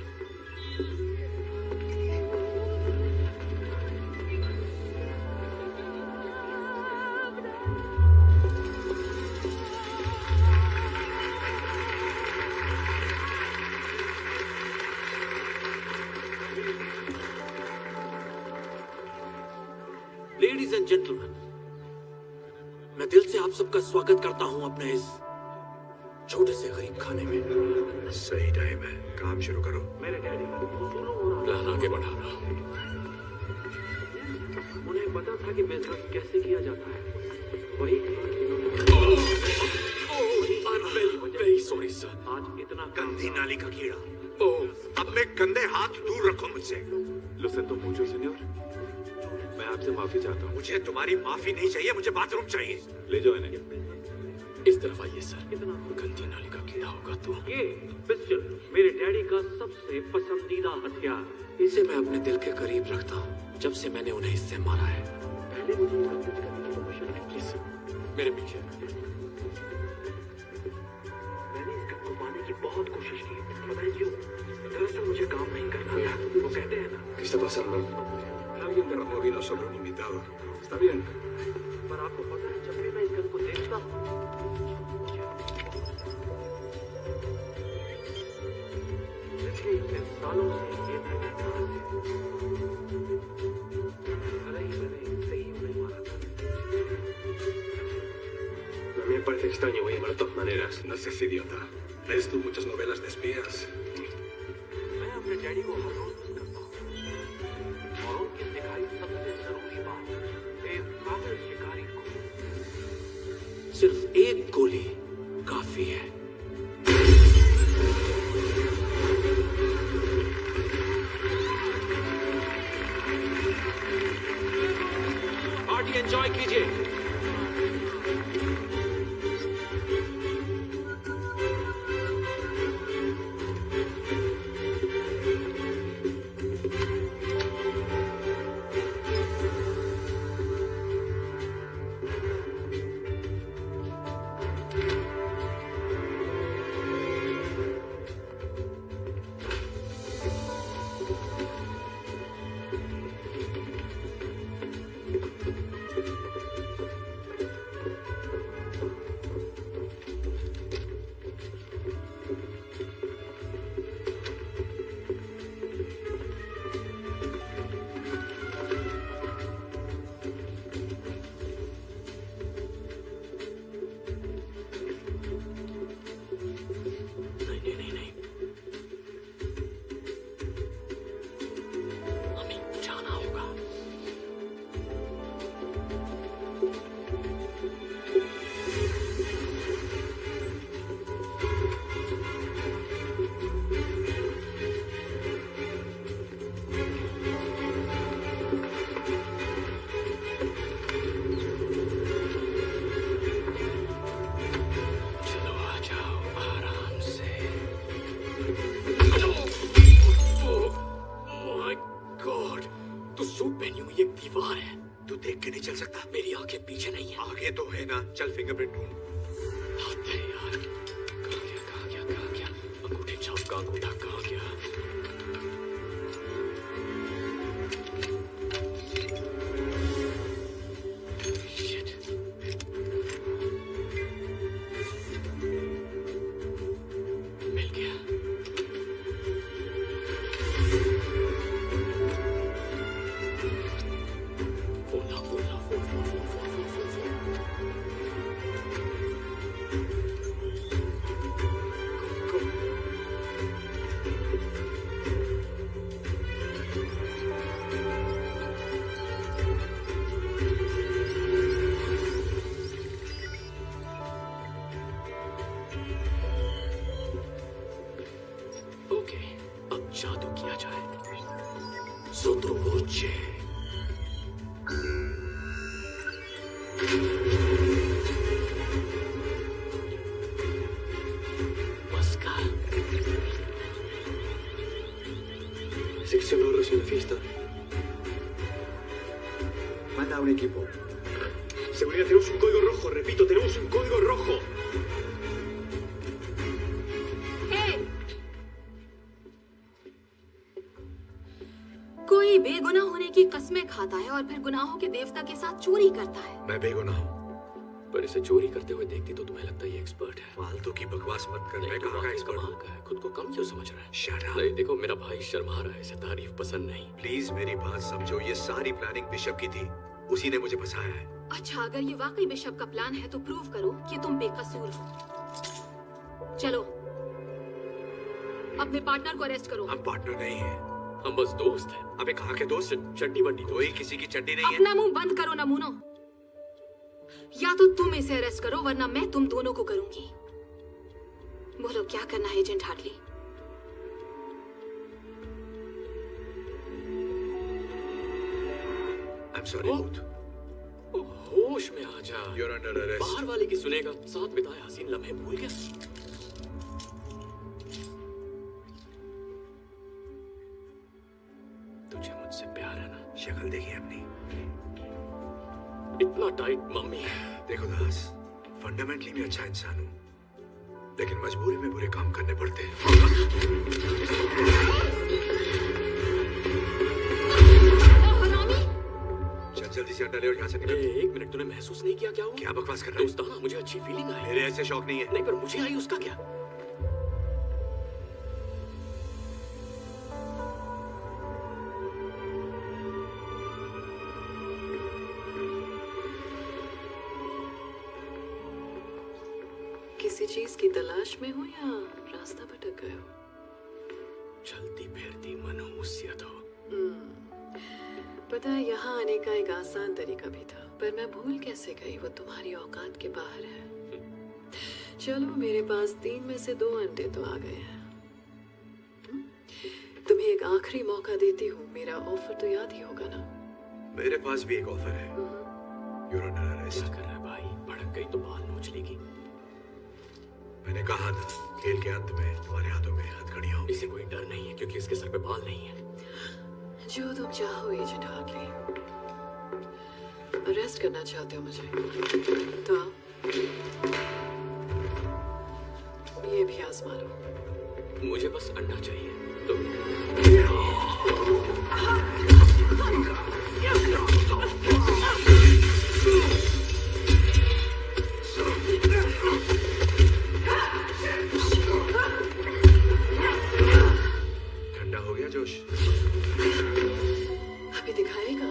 लेडीज एंड जेंटलमैन, मैं दिल से आप सबका स्वागत करता हूं अपने इस छोटे से गरीब खाने में। सही टाइम है, काम शुरू करो। मेरे डैडी प्लान आगे बढ़ा रहा हूँ। उन्हें पता था कि बिजनेस कैसे किया जाता है। वही वेरी सॉरी सर। आज इतना गंदी नाली का कीड़ा। ओह, अपने गंदे हाथ दूर रखो मुझसे। Lo siento mucho, señor. मैं आपसे माफी चाहता हूँ। मुझे तुम्हारी माफी नहीं चाहिए, मुझे बाथरूम चाहिए। ले जाओ इन्हें। इस तरफ आइए सर। गंदी नाली का कीड़ा होगा तो। ये पिस्टल मेरे डैडी का सबसे पसंदीदा हथियार। इसे मैं अपने दिल के करीब रखता हूँ जब से मैंने उन्हें इससे मारा है। पहले मुझे इसका कुछ करने की परमिशन नहीं। प्लीज मेरे पीछे। मैंने इस गन को पाने की बहुत कोशिश की। पता है क्यों? दरअसल मुझे काम नहीं करना था। वो कहते हैं ना, ¿Qué está pasando? Alguien derramó vino sobre un invitado. Está bien. पर आपको पता है जब भी मैं इस गन को देखता हूँ, पिछले इतने सालों से ये मैं कहता हूँ, भले ही मैंने इससे ही उन्हें मारा था। A mí me parece extraño, voy a llamar de todas maneras. No seas idiota. ¿Lees tú muchas novelas de espías? मैं अपने डैडी को हर रोज मिस करता हूँ और उनकी सिखाई सबसे जरूरी बात, एक काबिल शिकारी को सिर्फ एक गोली काफी है। पार्टी एंजॉय कीजिए। देख के नहीं चल सकता? मेरी आंखें पीछे नहीं है। आगे तो है ना। चल फिंगरप्रिंट ढूंढ। अरे यार, कहाँ गया? अंगूठे छाप का अंगूठा कहाँ गया? Shit. मिल गया। मुझे। Oscar. Secciono Rossi la fiesta. Manda un equipo. Seguridad, tenemos un código rojo. Repito, tenemos un código rojo. कोई बेगुनाह होने की कस्में खाता है और फिर गुनाहों के देवता के साथ चोरी करता है। मैं बेगुनाह हूँ। पर इसे चोरी करते हुए देखती तो तुम्हें लगता ये एक्सपर्ट है। फालतू की बकवास मत कर। मैं कहाँ का एक्सपर्ट हूँ? का है, खुद को कम क्यों समझ रहा है? Shut up. नहीं देखो, मेरा भाई शर्मा रहा है, इसे तारीफ पसंद नहीं। प्लीज मेरी बात समझो, ये सारी प्लानिंग बिशप की थी, उसी ने मुझे फंसाया है। अच्छा, अगर ये वाकई बिशप का प्लान है तो प्रूव करो कि तुम बेकसूर हो। चलो, अपने पार्टनर को अरेस्ट करो। हम पार्टनर नहीं हैं। हम बस दोस्त हैं। अबे कहाँ के दोस्त? चड्डी बड्डी कोई किसी की चड्डी नहीं है। अपना मुंह बंद करो नमूनो। या तो तुम इसे अरेस्ट करो वरना मैं तुम दोनों को करूंगी। बोलो क्या करना है agent Hartley? I'm sorry, Booth. होश में आ जा। You're under arrest. बाहर वाले की सुनेगा। साथ बिताए हसीन लम्हे भूल गया। तुझे मुझसे प्यार है ना? शक्ल देखिए अपनी। इतना टाइट मम्मी। देखो दास, फंडामेंटली मैं अच्छा इंसान हूँ, लेकिन मजबूरी में बुरे काम करने पड़ते हैं। चल जल्दी से अंडा ले और यहाँ से निकल। एक मिनट, तूने महसूस नहीं किया क्या हुआ? क्या बकवास कर रहा है? दोस्ताना, मुझे अच्छी फीलिंग आई। मेरे ऐसे शौक नहीं है। नहीं, पर मुझे आई, उसका क्या? किसी चीज की तलाश में हो या रास्ता भटक गए हो? चलती फिरती मनहूसियत हो। पता है, यहाँ आने का एक आसान तरीका भी था, पर मैं भूल कैसे गई, वो तुम्हारी औकात के बाहर है। चलो, मेरे पास 3 में से 2 अंडे तो आ गए हैं। तुम्हें एक आखिरी मौका देती हूँ, मेरा ऑफर तो याद ही होगा ना? मेरे पास भी एक ऑफर है। You're under arrest. क्या कर रहा है भाई? भड़क गई तो बाल नोच लेगी। मैंने कहा था, खेल के अंत में तुम्हारे हाथों में हथकड़ियां होंगी। इसे कोई डर नहीं है क्योंकि इसके सर पे बाल नहीं है। जो तुम चाहो एजेंट हार्टली। अरेस्ट करना चाहते हो मुझे तो ये भी आजमा लो। मुझे बस अंडा चाहिए तो। ठंडा हो गया जोश? अभी दिखाएगा।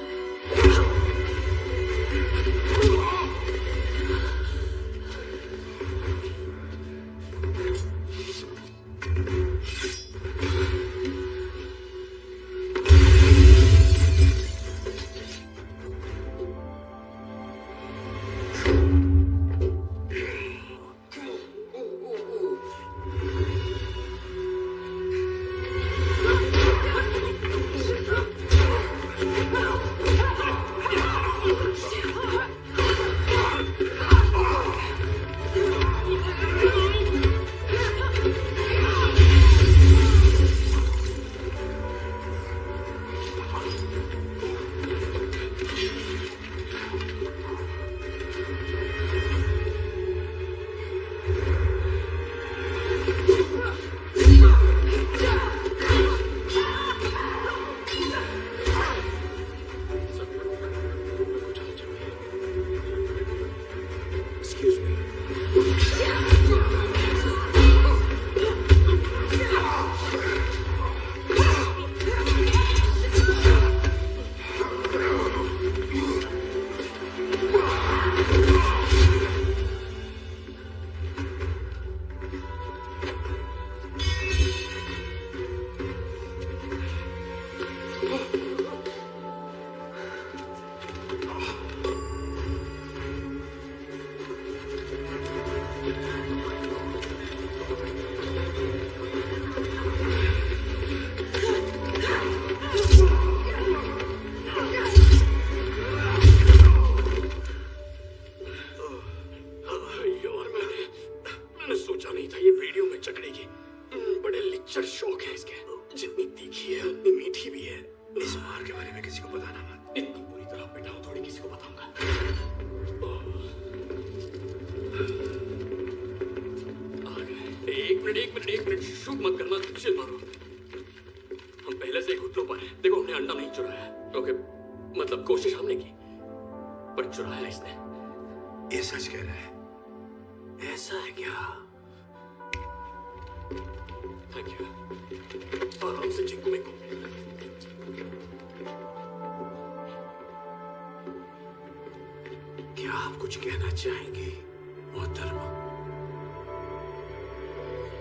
शूट मत करना, चिल मारो। हम पहले से ही घुटनों पर हैं। देखो, हमने अंडा नहीं चुराया। ओके, मतलब कोशिश हमने की, पर चुराया इसने। ये सच कह रहा है? ऐसा है क्या? Thank you. आराम से चिंकू में को। क्या आप कुछ कहना चाहेंगे मोहतरमा?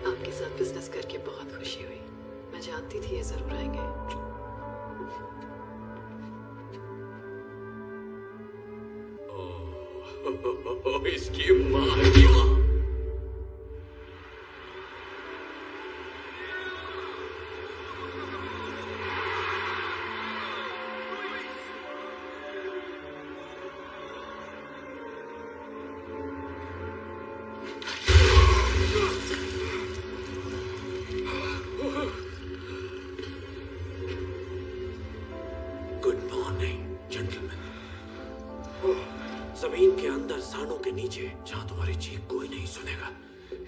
आपके साथ बिजनेस करके बहुत खुशी हुई। मैं जानती थी ये जरूर आएंगे। इसकी माँ की माँ। Good morning gentleman. जमीन के अंदर सांडों के नीचे, जहां तुम्हारी चीख कोई नहीं सुनेगा।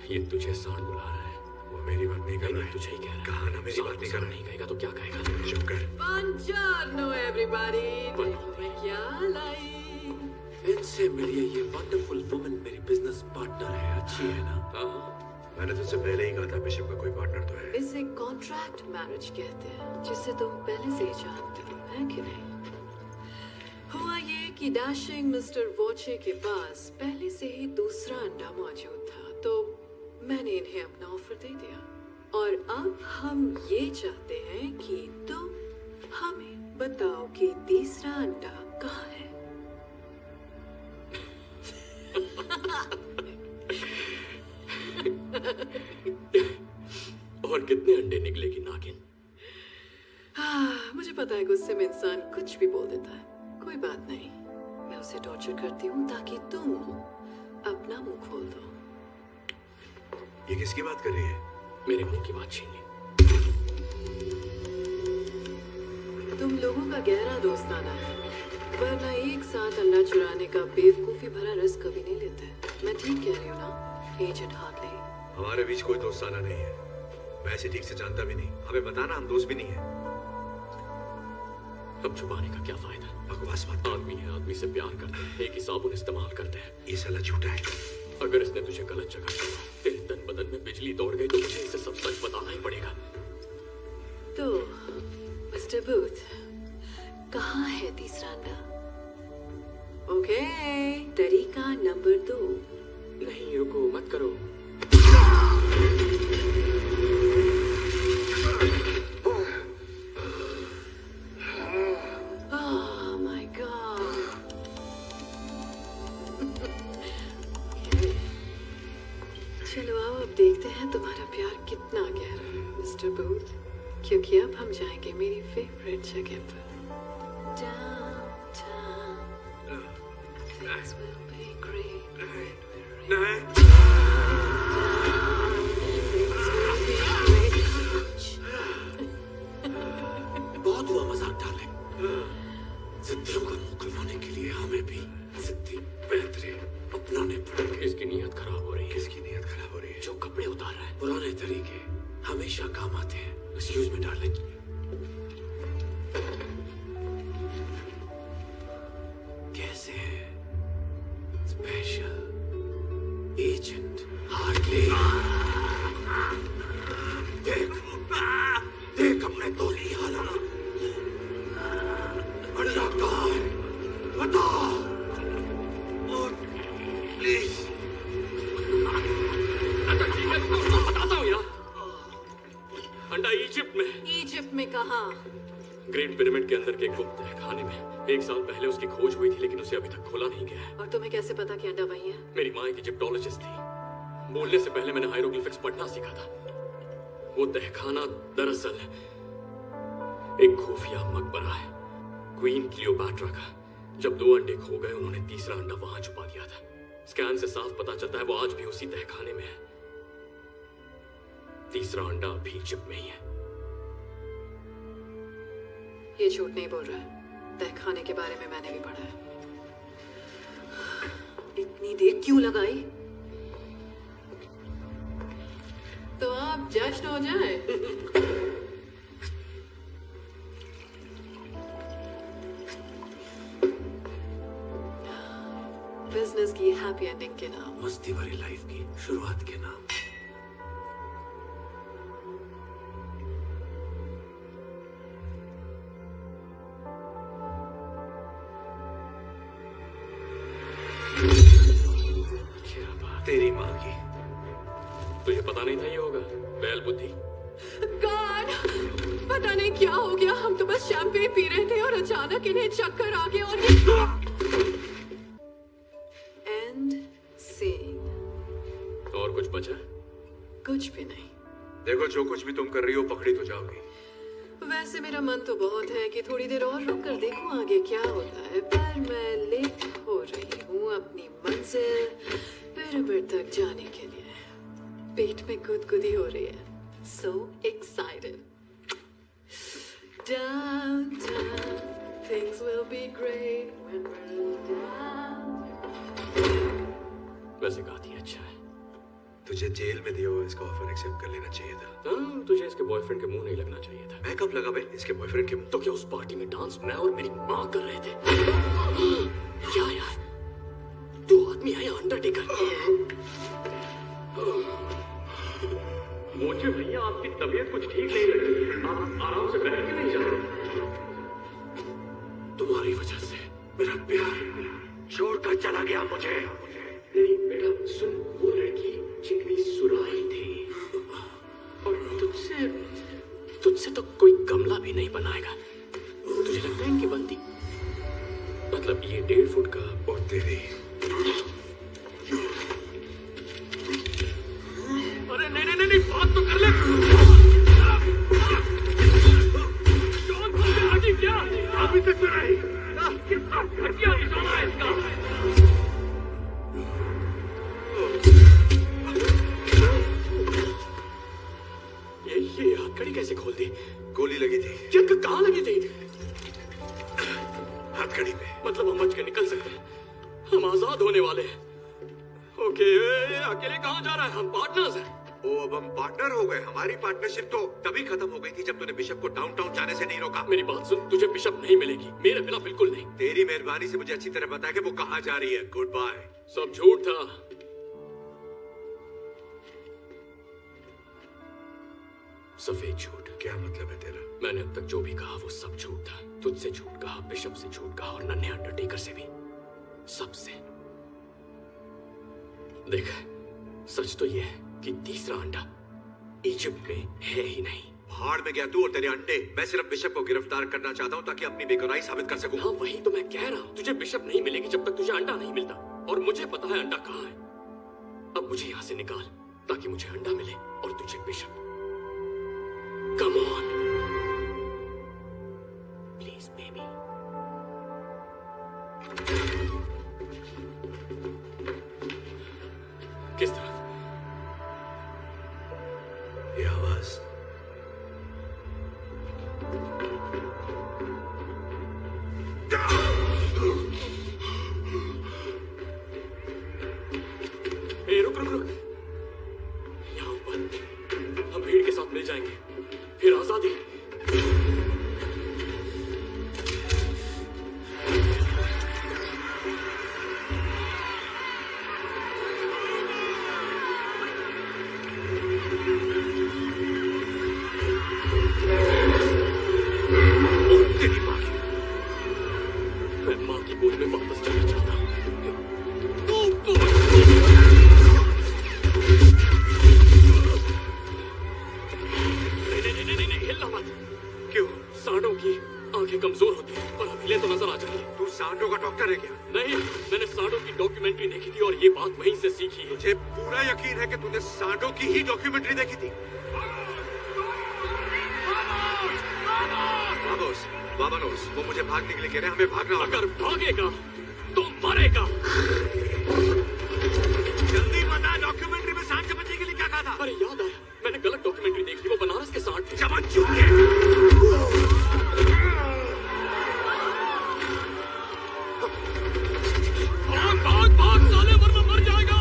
ये तुझे सांड बुला रहा है। वो मेरी बात नहीं कर रहा है। तुझे ही कह रहा है। कहा ना मेरी बात नहीं कर रहा नहीं कहेगा तो क्या कहेगा? चुप कर। Buongiorno everybody। मैं क्या लाई? इनसे मिलिए, ये वंडरफुल वुमन मेरी बिजनेस पार्टनर है। अच्छी है ना? हाँ, मैंने तुझसे पहले ही कहा था बिशप का कोई पार्टनर तो है। इसे कॉन्ट्रैक्ट मैरिज कहते हैं, जिसे तुम पहले से ही जानते हो, है कि नहीं? हुआ ये कि डैशिंग मिस्टर वॉचे के पास पहले से ही दूसरा अंडा मौजूद था, तो मैंने इन्हें अपना ऑफर दे दिया। और अब हम ये चाहते हैं कि तुम हमें बताओ कि तीसरा अंडा कहाँ है। और कितने अंडे निकलेगी नागिन? मुझे पता है गुस्से में इंसान कुछ भी बोल देता है। कोई बात नहीं, मैं उसे टॉर्चर करती हूँ ताकि तुम अपना मुंह खोल दो। ये किसकी बात कर रही है? मेरे मुंह की बात छीन ली। तुम लोगों का गहरा दोस्ताना है, वरना एक साथ अंडा चुराने का बेवकूफी भरा रिस्क कभी नहीं लेते। मैं ठीक कह रही हूँ ना एजेंट हार्टले? हमारे बीच कोई दोस्ताना नहीं है। मैं ऐसे ठीक से जानता भी नहीं। हमें बताना, हम दोस्त भी नहीं है। अब छुपाने का क्या फायदा? बकवास मत कर। आदमी है, आदमी से प्यार करते हैं, एक ही साबुन इस्तेमाल करते हैं। ये साला झूठा है। अगर इसने तुझे गलत जगह छोड़ा, तेरे तन बदन में बिजली दौड़ गई, तो मुझे इसे सब सच बताना ही पड़ेगा। तो मिस्टर बूथ, कहाँ है तीसरा अंडा? ओके, तरीका नंबर 2। नहीं, रुको, मत करो। Oh my God. चलो आओ, अब देखते हैं तुम्हारा प्यार कितना गहरा है मिस्टर बूथ, क्योंकि अब हम जाएंगे मेरी फेवरेट जगह पर। Downtown. Things will be great when we're in बहुत हुआ मजाक डाले। जिद्दियों का मुंह खुलवाने के लिए हमें भी जिद्दी बेहतरीन अपनाने पड़ेंगे। इसकी नीयत खराब हो रही है। किसकी नीयत खराब हो रही है? जो कपड़े उतार रहा है, पुराने तरीके हमेशा काम आते हैं। Excuse me darling. कैसे हैं स्पेशल एजेंट हार्टले? देख अपने तो ही हालात। अंडा कहाँ है? बता प्लीज। अच्छा ठीक है, रुको, बताता हूँ यार। अंडा इजिप्ट में। इजिप्ट में कहाँ? ग्रेट पिरामिड के अंदर के गुप्त खाने में। 1 साल पहले उसकी खोज हुई थी, लेकिन उसे अभी तक खोला नहीं गया है। और तुम्हें कैसे पता कि अंडा वही है? मेरी माँ एक इजिप्टोलॉजिस्ट थी। बोलने से पहले मैंने हायरोग्लिफिक्स पढ़ना सीखा था। वो तहखाना दरअसल एक खुफिया मकबरा है, क्वीन क्लियोपैट्रा का। जब 2 अंडे खो गए, उन्होंने तीसरा अंडा वहां छुपा दिया था। स्कैन से साफ पता चलता है वो आज भी उसी तहखाने में है। तीसरा अंडा अभी इजिप्ट में ही है। ये झूठ नहीं बोल रहा है। तहखाने के बारे में मैंने भी पढ़ा है। इतनी देर क्यों लगाई? तो अब जश्न हो जाए। बिजनेस की हैप्पी एंडिंग के नाम, मस्ती भरी लाइफ की शुरुआत के नाम। तेरी माँ की। तुझे पता नहीं था ये होगा? बैल बुद्धि। गॉड, पता नहीं क्या हो गया। हम तो बस शैंपेन पी रहे थे और अचानक इन्हें चक्कर आ गया और एंड सीन। और कुछ बचा? कुछ भी नहीं। देखो, जो कुछ भी तुम कर रही हो पकड़ी तो जाओगी। वैसे मेरा मन तो बहुत है कि थोड़ी देर और रुक कर देखूं आगे क्या होता है, पर मैं लेट हो रही हूँ अपनी मंजिल पिरामिड तक जाने के लिए। पेट में गुदगुदी हो रही है। So excited. Downtown, things will be great when we're down. वैसे गाती अच्छा है। तुझे जेल में दिया हुआ इसका ऑफर एक्सेप्ट कर लेना चाहिए था। हाँ, तुझे इसके बॉयफ्रेंड के मुंह नहीं लगना चाहिए था। मैं कब लगा भाई इसके बॉयफ्रेंड के मुंह? तो क्या उस पार्टी में डांस मैं और मेरी माँ कर रहे थे? क्या यार, तू आदमी है या अंडरटेकर? मुझे भैया आपकी तबीयत कुछ ठीक नहीं लग रही है। आप आराम से बैठ के नहीं जा रहे। तुम्हारी वजह से मेरा प्यार छोड़कर चला गया मुझे। नहीं बेटा सुन, वो लड़की चिकनी सुराही थी और तुझसे तो कोई गमला भी नहीं बनाएगा। तुझे लगता है इनकी बनती? मतलब ये 1.5 फुट का और तेरी। अरे नहीं, बात तो कर ले। क्या अभी तक तो नहीं। कितना घटिया निशाना है इसका। ये हथकड़ी कैसे खोल दी? गोली लगी थी। क्या कहाँ लगी थी? हथकड़ी पे। मतलब हम बच के निकल सकते हैं, हम आजाद होने वाले हैं। ओके, अकेले कहाँ जा रहा है? हम पार्टनर्स हैं। ओ, अब हम पार्टनर हो गए। हमारी पार्टनरशिप तो तभी खत्म हो गई थी जब तूने बिशप को डाउनटाउन जाने से नहीं रोका। मेरी बात सुन, तुझे बिशप नहीं मिलेगी, मेरे बिना बिल्कुल नहीं। तेरी मेहरबानी से मुझे अच्छी तरह पता है कि वो कहाँ जा रही है। Good bye. सब झूठ था। सफेद झूठ। क्या मतलब है तेरा? मैंने अब तक जो भी कहा वो सब झूठ था। तुझसे झूठ कहा, बिशप से झूठ कहा और नन्हे अंडरटेकर से भी, सबसे। देख, सच तो ये है कि तीसरा अंडा इजिप्ट में है ही नहीं। भाड़ में गया तू और तेरे अंडे। मैं सिर्फ बिशप को गिरफ्तार करना चाहता हूँ ताकि अपनी बेगुनाही साबित कर सकूं। हाँ, वही तो मैं कह रहा हूँ। तुझे बिशप नहीं मिलेगी जब तक तुझे अंडा नहीं मिलता, और मुझे पता है अंडा कहाँ है। अब मुझे यहाँ से निकाल ताकि मुझे अंडा मिले और तुझे bishop. Come on please baby. किस तरफ? ये आवाज। रुक। यहाँ ऊपर हम भीड़ के साथ मिल जाएंगे, फिर आजादी। मैं माँ की गोद में वापस जाना चाहता हूँ। नहीं, हिलना मत। क्यों? सांडों की आंखें कमजोर होती हैं और हम हिले तो नजर आ जाएंगे। तू सांडों का डॉक्टर है क्या? नहीं, मैंने सांडों की डॉक्यूमेंट्री देखी थी और ये बात वहीं से सीखी है। मुझे पूरा यकीन है कि तूने सांडों की ही डॉक्यूमेंट्री देखी थी। वामोस, वो मुझे भागने के लिए कह रहे हैं। हमें भागना होगा। अगर भागेगा तो मरेगा। जल्दी बता, डॉक्यूमेंट्री में सांड चमचने के लिए क्या कहा था? अरे याद आया, मैंने गलत डॉक्यूमेंट्री देखी थी। वो बनारस के सांड थे। चमन चुके। भाग साले, वरना मर जाएगा।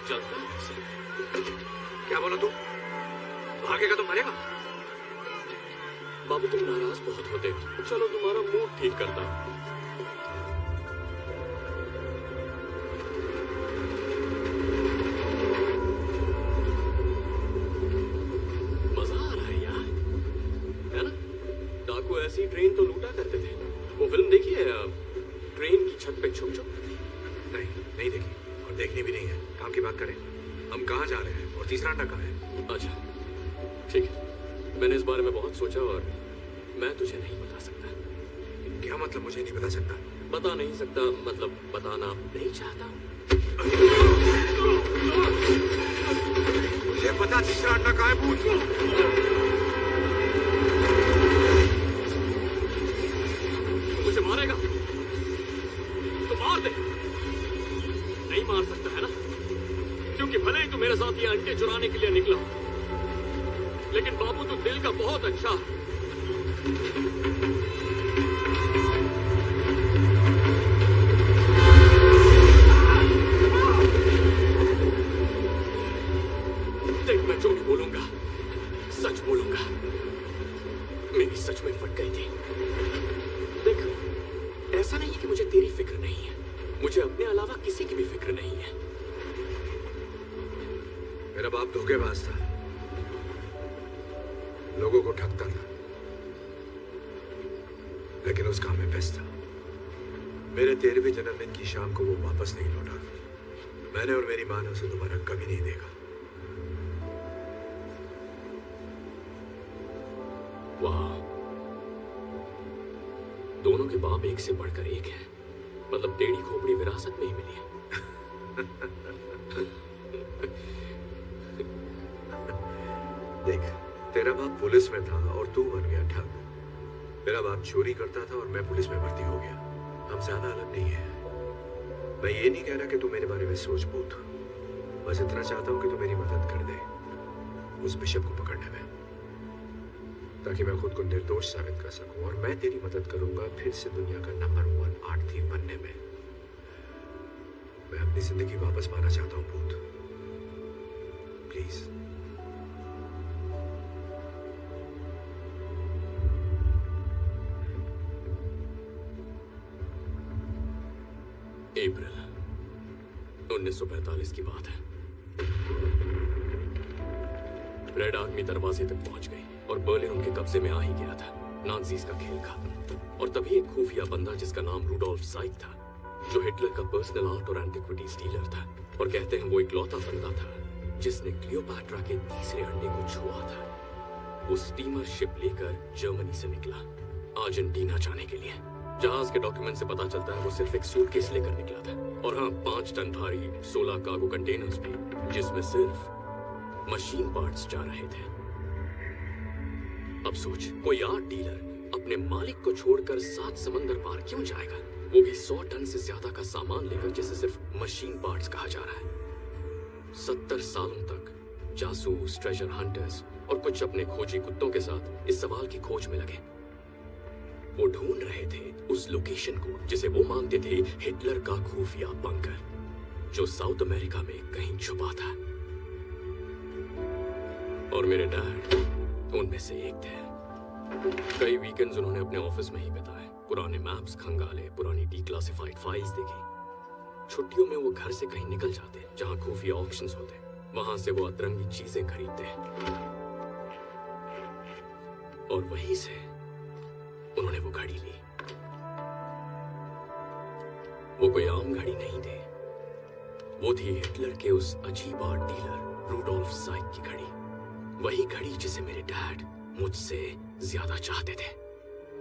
चलता है। क्या बोला तू? भागेगा तो मरेगा। बाबू तुम नाराज बहुत होते हो, चलो तुम्हारा मूड ठीक करता हूं। मजा आ रहा है यार, है ना? डाकू ऐसी ट्रेन तो लूटा करते थे। वो फिल्म देखी है ट्रेन की छत पे छुप छुप? नहीं देखी और देखनी भी नहीं है। काम की बात करें, हम कहाँ जा रहे हैं और तीसरा अंडा कहाँ है? अच्छा ठीक है, मैंने इस बारे में बहुत सोचा और मैं तुझे नहीं बता सकता। क्या मतलब मुझे नहीं बता सकता? बता नहीं सकता मतलब बताना नहीं चाहता। मुझे पता तीसरा अंडा कहाँ है, पूछ। मुझे मारेगा तो मार दे। नहीं मार सकता है ना, क्योंकि भले ही तू मेरे साथ ये अंडे चुराने के लिए निकला, लेकिन बाबू तू दिल का बहुत अच्छा है। देख मैं जो भी बोलूंगा सच बोलूंगा। मेरी सच में फट गई थी। देख ऐसा नहीं है कि मुझे तेरी फिक्र नहीं है, मुझे अपने अलावा किसी की भी फिक्र नहीं है। मेरा बाप धोखेबाज था, लोगों को ठगता था, लेकिन उस काम में बेस्ट था। मेरे 13वें जन्मदिन की शाम को वो वापस नहीं लौटा। मैंने और मेरी मां ने उसे दोबारा कभी नहीं देखा। वाह, दोनों के बाप एक से बढ़कर एक है। मतलब टेढ़ी खोपड़ी विरासत में ही मिली है। देख, तेरा बाप पुलिस में था और तू बन गया ठग। मेरा बाप चोरी करता था और मैं पुलिस में भर्ती हो गया। हम ज्यादा अलग नहीं है। मैं ये नहीं कह रहा कि तू मेरे बारे में सोच बूझ। बस इतना चाहता हूं कि तू मेरी मदद कर दे उस बिशप को पकड़ने में, ताकि मैं खुद को निर्दोष साबित कर सकूं। और मैं तेरी मदद करूंगा फिर से दुनिया का नंबर 1 आर्ट थीफ बनने में। मैं अपनी जिंदगी वापस पाना चाहता हूं भूत, प्लीज। अप्रैल 1945 की बात है। रेड आर्मी दरवाजे तक पहुंच गई और बर्लिन उनके कब्जे में आ ही गया था। नाज़ीज़ का खेल खत्म। और तभी एक खुफिया बंदा जिसका नाम रूडोल्फ साइक था, जो हिटलर का पर्सनल आर्ट और एंटिक्विटीज डीलर था, और कहते हैं वो इकलौता बंदा था जिसने क्लियोपैट्रा के तीसरे अंडे को छुआ था। वो स्टीमर शिप लेकर जर्मनी से निकला अर्जेंटीना जाने के लिए। जहाज के डॉक्यूमेंट से पता चलता है वो सिर्फ एक सूटकेस लेकर निकला था। और हाँ, 5 टन भारी 16 कार्गो कंटेनर्स भी, जिसमें सिर्फ मशीन पार्ट्स जा रहे थे। अब सोच, कोई आर्ट डीलर अपने मालिक को छोड़कर 7 समंदर पार क्यों जाएगा, वो भी 100 टन से ज्यादा का सामान लेकर, जिसे सिर्फ मशीन पार्ट्स कहा जा रहा है। 70 सालों तक जासूस, ट्रेजर हंटर्स और कुछ अपने खोजी कुत्तों के साथ इस सवाल की खोज में लगे। वो ढूंढ रहे थे उस लोकेशन को जिसे वो मानते थे हिटलर का खुफिया बंकर, जो साउथ अमेरिका में कहीं छुपा था। और मेरे डैड उनमें से एक थे। कई वीकेंड्स उन्होंने अपने ऑफिस में ही बिताए, पुराने मैप्स खंगाले, पुरानी डिक्लासिफाइड फाइल्स देखी। छुट्टियों में वो घर से कहीं निकल जाते जहां खुफिया ऑक्शंस होते। वहां से वो अतरंगी चीजें खरीदते और वहीं से उन्होंने वो घड़ी ली। वो कोई आम घड़ी नहीं थी, वो थी हिटलर के उस अजीब आर्ट डीलर रूडोल्फ साइक की घड़ी। वही घड़ी जिसे मेरे डैड मुझसे ज्यादा चाहते थे।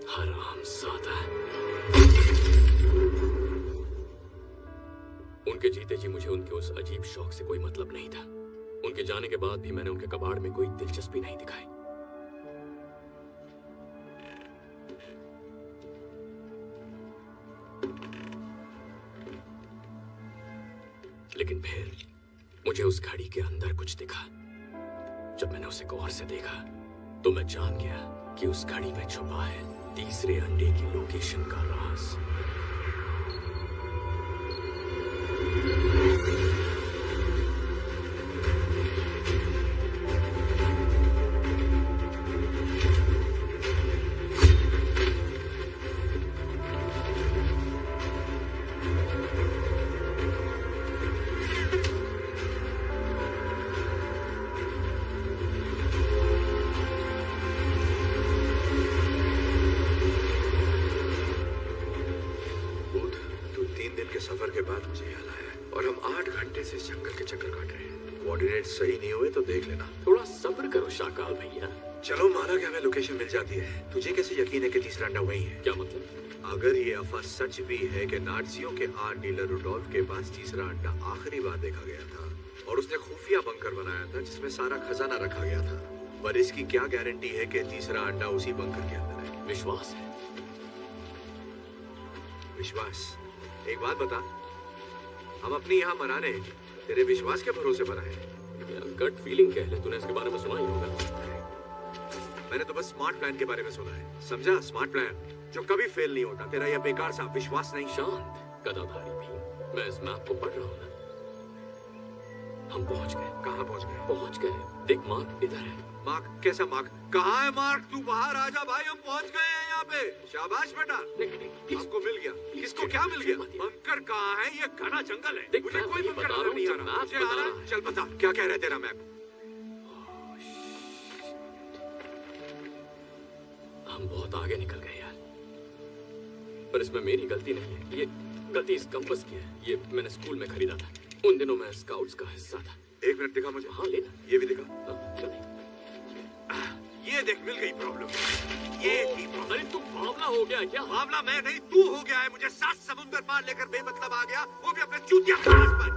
हरामजादा। उनके जीते जी मुझे उनके उस अजीब शौक से कोई मतलब नहीं था। उनके जाने के बाद भी मैंने उनके कबाड़ में कोई दिलचस्पी नहीं दिखाई। लेकिन फिर मुझे उस घड़ी के अंदर कुछ दिखा। जब मैंने उसे गौर से देखा तो मैं जान गया कि उस घड़ी में छुपा है तीसरे अंडे की लोकेशन का राज। सही नहीं हुए तो देख लेना। थोड़ा सब्र करो शाकाल भैया। चलो माना कि हमें लोकेशन मिल जाती है, तुझे कैसे यकीन है कि तीसरा अंडा वही है? क्या मतलब? अगर ये अफवाह सच भी है कि नाज़ियों के आर्ट डीलर रुडोल्फ के पास तीसरा अंडा आखिरी बार देखा गया था और उसने खुफिया बंकर बनाया था जिसमें सारा खजाना रखा गया था, पर इसकी क्या गारंटी है कि तीसरा अंडा उसी बंकर के अंदर है? विश्वास है। विश्वास? एक बात बता, हम अपनी यहाँ मनाने तेरे विश्वास के भरोसे बनाए? गट फीलिंग कह ले, तूने इसके बारे में सुना ही होगा। मैंने तो बस स्मार्ट प्लान के बारे में सुना है, समझा? स्मार्ट प्लान जो कभी फेल नहीं होता। तेरा यह बेकार सा विश्वास नहीं। शांत गदाधारी भी, मैं इस मैप को पढ़ रहा हूँ ना। हम पहुंच गए। कहाँ पहुंच गए? पहुंच गए। देख मार्क इधर है। मार्क? कैसा मार्क? कहाँ है मार्क? तू बाहर आ जा भाई, हम पहुंच गए हैं यहाँ पे। शाबाश बेटा, किसको मिल गया? किसको क्या मिल गया? बंकर कहाँ है? ये घना जंगल है, मुझे कोई बंकर नजर नहीं आ रहा। मुझे आ रहा। चल बता, क्या कह रहा है तेरा मैप? हम बहुत आगे निकल गए यार, पर इसमें मेरी गलती नहीं है। ये गलती इस कंपास की है। ये मैंने स्कूल में खरीदा था, उन दिनों मैं स्काउट्स का हिस्सा था। एक मिनट दिखा मुझे। हाँ लेना। ये भी दिखा। चल ये देख, मिल गई प्रॉब्लम। ये थी प्रॉब्लम। अरे तू बावला हो गया क्या? बावला मैं नहीं, तू हो गया है। मुझे 7 समुंदर पार लेकर बेमतलब आ गया, वो भी अपने चूतिया क्लास पर।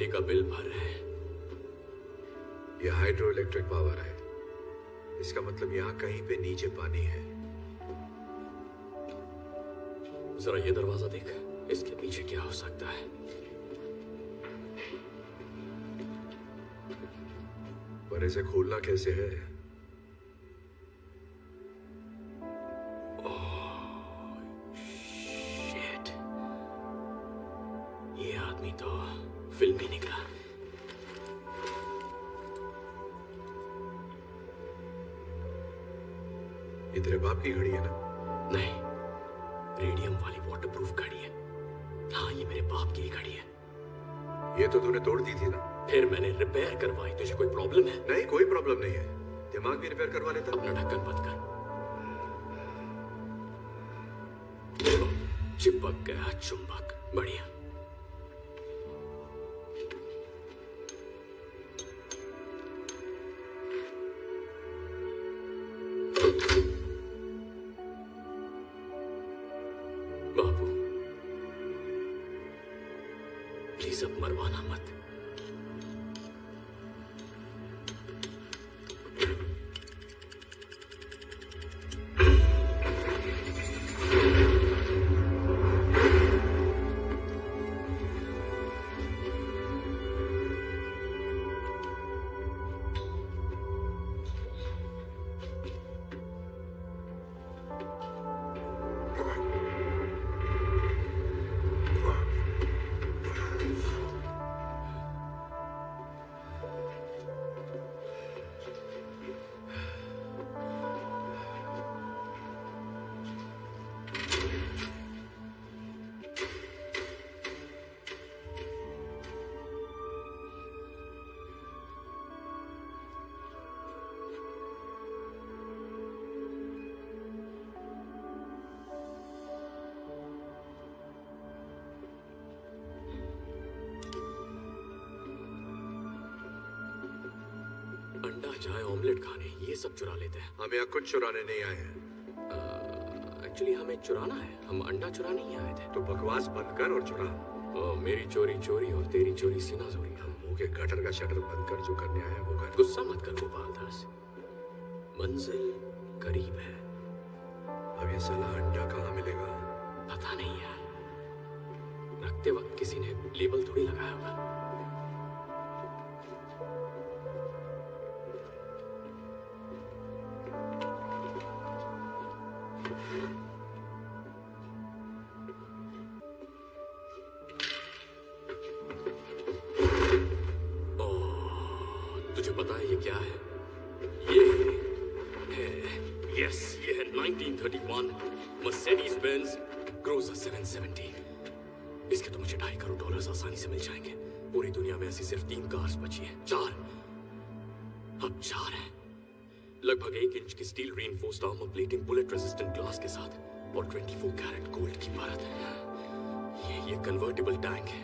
का बिल भर रहे हैं। ये हाइड्रो इलेक्ट्रिक पावर है, इसका मतलब यहाँ कहीं पे नीचे पानी है। जरा ये दरवाजा देख, इसके पीछे क्या हो सकता है? पर इसे खोलना कैसे है? शिट, ये आदमी तो फिल्म ही निकला। ये तेरे बाप की घड़ी है ना? नहीं, रेडियम वाली वाटरप्रूफ घड़ी है। हाँ, ये मेरे बाप की घड़ी है। ये तो तूने तोड़ दी थी ना? फिर मैंने रिपेयर करवाई। तुझे कोई प्रॉब्लम है? नहीं, कोई प्रॉब्लम नहीं है। दिमाग भी रिपेयर करवा लेता। अपना ढक्कन बंद कर। चिपक गया चुंबक। बढ़िया। बाबू, प्लीज अब मरवाना मत। अंडा चाय ऑमलेट खाने ये सब चुरा लेते हैं। हम यहाँ कुछ चुराने नहीं आए हैं। एक्चुअली हमें चुराना है, हम अंडा चुराने ही आए थे। तो बकवास बंद कर और चुरा। मेरी चोरी चोरी और तेरी चोरी सीना चोरी। हम मुंह के गटर का शटर बंद कर, जो करने आए हैं वो कर। गुस्सा मत कर गोपाल दास, मंजिल करीब है। अब ये साला अंडा कहाँ मिलेगा? पता नहीं यार, रखते वक्त किसी ने लेबल थोड़ी लगाया होगा। तुझे पता है ये क्या है? ये है, यस, ये है 1931 मर्सिडीज बेंज क्रूजर 770। इसके तो मुझे $2.5 करोड़ आसानी से मिल जाएंगे। पूरी दुनिया में ऐसी सिर्फ 3 कार्स बची हैं। 4, अब 4 हैं। लगभग 1 इंच की steel reinforced armour plating, bullet resistant glass के साथ और 24 कैरेट गोल्ड की परत है। ये कन्वर्टेबल टैंक है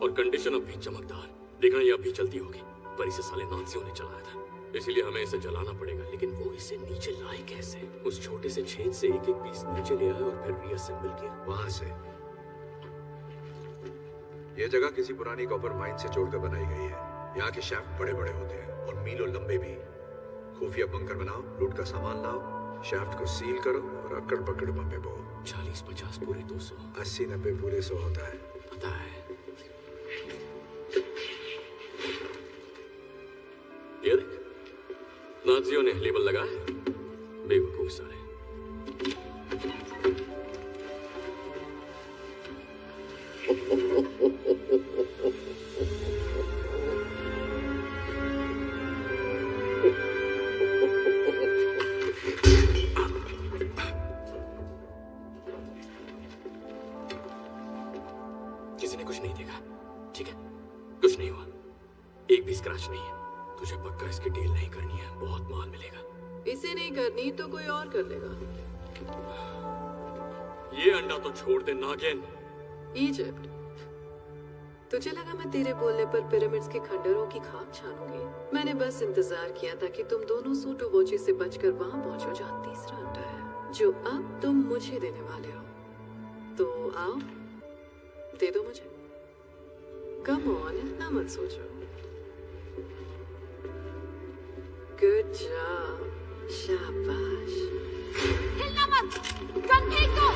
और कंडीशन अब भी चमकदार। देखना ये अब भी चलती होगी, पर इसे साले नाजियों ने चलाया था, इसीलिए हमें इसे जलाना पड़ेगा। लेकिन वो इसे नीचे लाए कैसे? उस छोटे से छेद से एक एक पीस नीचे ले आए और फिर रीअसेंबल किया। वहां से ये जगह किसी पुरानी कॉपर माइन से जोड़कर बनाई गई है। यहाँ के शाफ्ट बड़े बड़े होते हैं और मीलों लंबे भी। खुफिया बंकर बनाओ, लूट का सामान लाओ, शाफ्ट को सील करो और अकड़ पकड़ बम्बे बो। 40-50 पूरे 200, 80-90 पूरे 100 होता है। पता है। ये देख, नाजियों ने लेबल लगाया, बेवकूफ सारे। किसी ने कुछ नहीं देखा, ठीक है? कुछ नहीं हुआ, एक भी स्क्रैच नहीं है। तुझे पक्का इसकी डील नहीं करनी है, बहुत माल मिलेगा। इसे नहीं करनी तो कोई और कर लेगा। ये अंडा तो छोड़ दे नागिन। इजिप्ट, तुझे लगा मैं तेरे बोलने पर पिरामिड्स के खंडरों की खाक छानूंगी? मैंने बस इंतजार किया था कि तुम दोनों सूटो वॉची से बचकर वहां पहुंचो जहां तीसरा अंडा है, जो अब तुम मुझे देने वाले हो। तो आओ, दे दो मुझे। कम ऑन, इतना मत सोचो। गुड जॉब, शाबाश। हिलना मत, गन फेंक दो।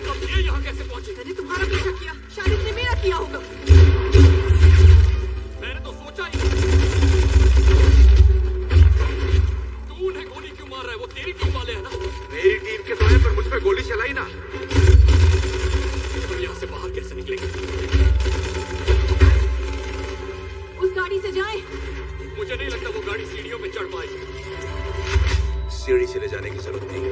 अब ये यहाँ कैसे पहुंचे? मैंने तुम्हारा पीछा किया, शायद इसने मेरा किया होगा। मैंने तो सोचा ही। तू उन्हें गोली क्यों मार रहा है? वो तेरी टीम वाले हैं ना? मेरी टीम के तो है, पर मुझ पे गोली चलाई ना। तुम यहाँ से बाहर कैसे निकलेंगे? उस गाड़ी से जाएं। मुझे नहीं लगता वो गाड़ी सीढ़ियों पे चढ़ पाएगी। सीढ़ी से ले जाने की जरूरत नहीं है।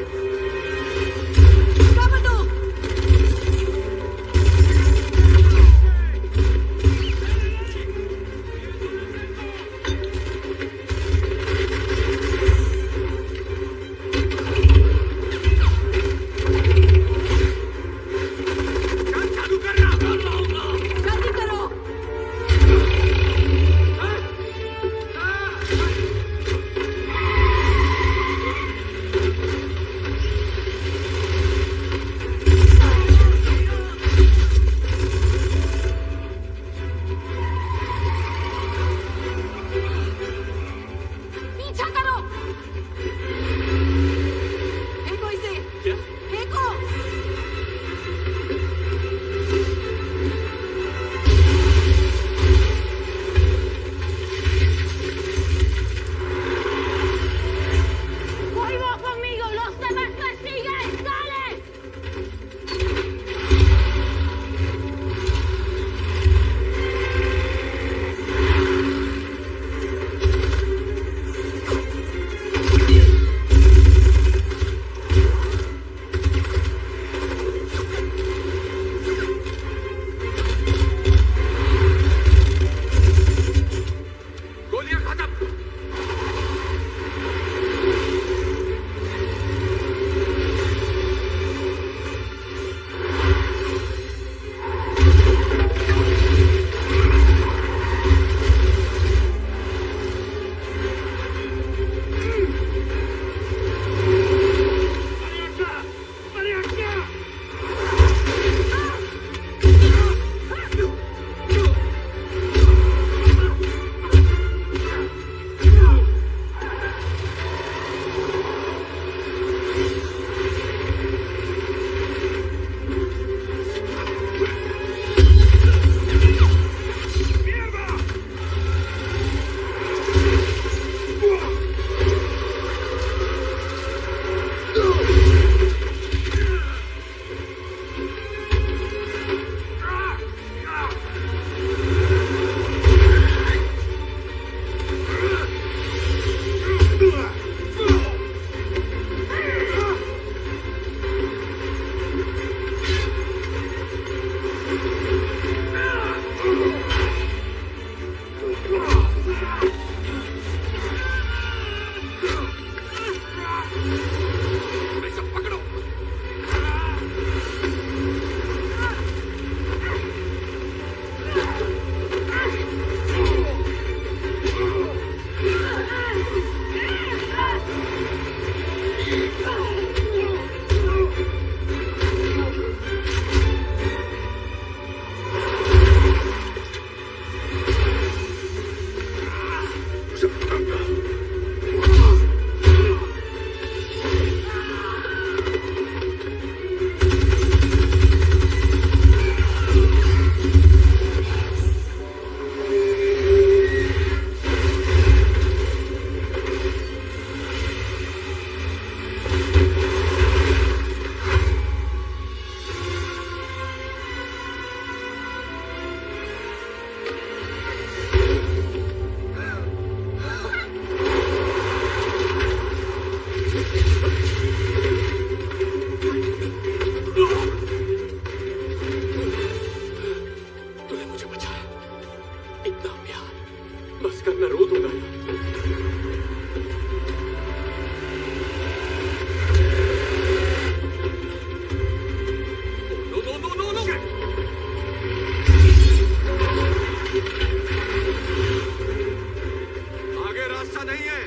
ऐसा नहीं है।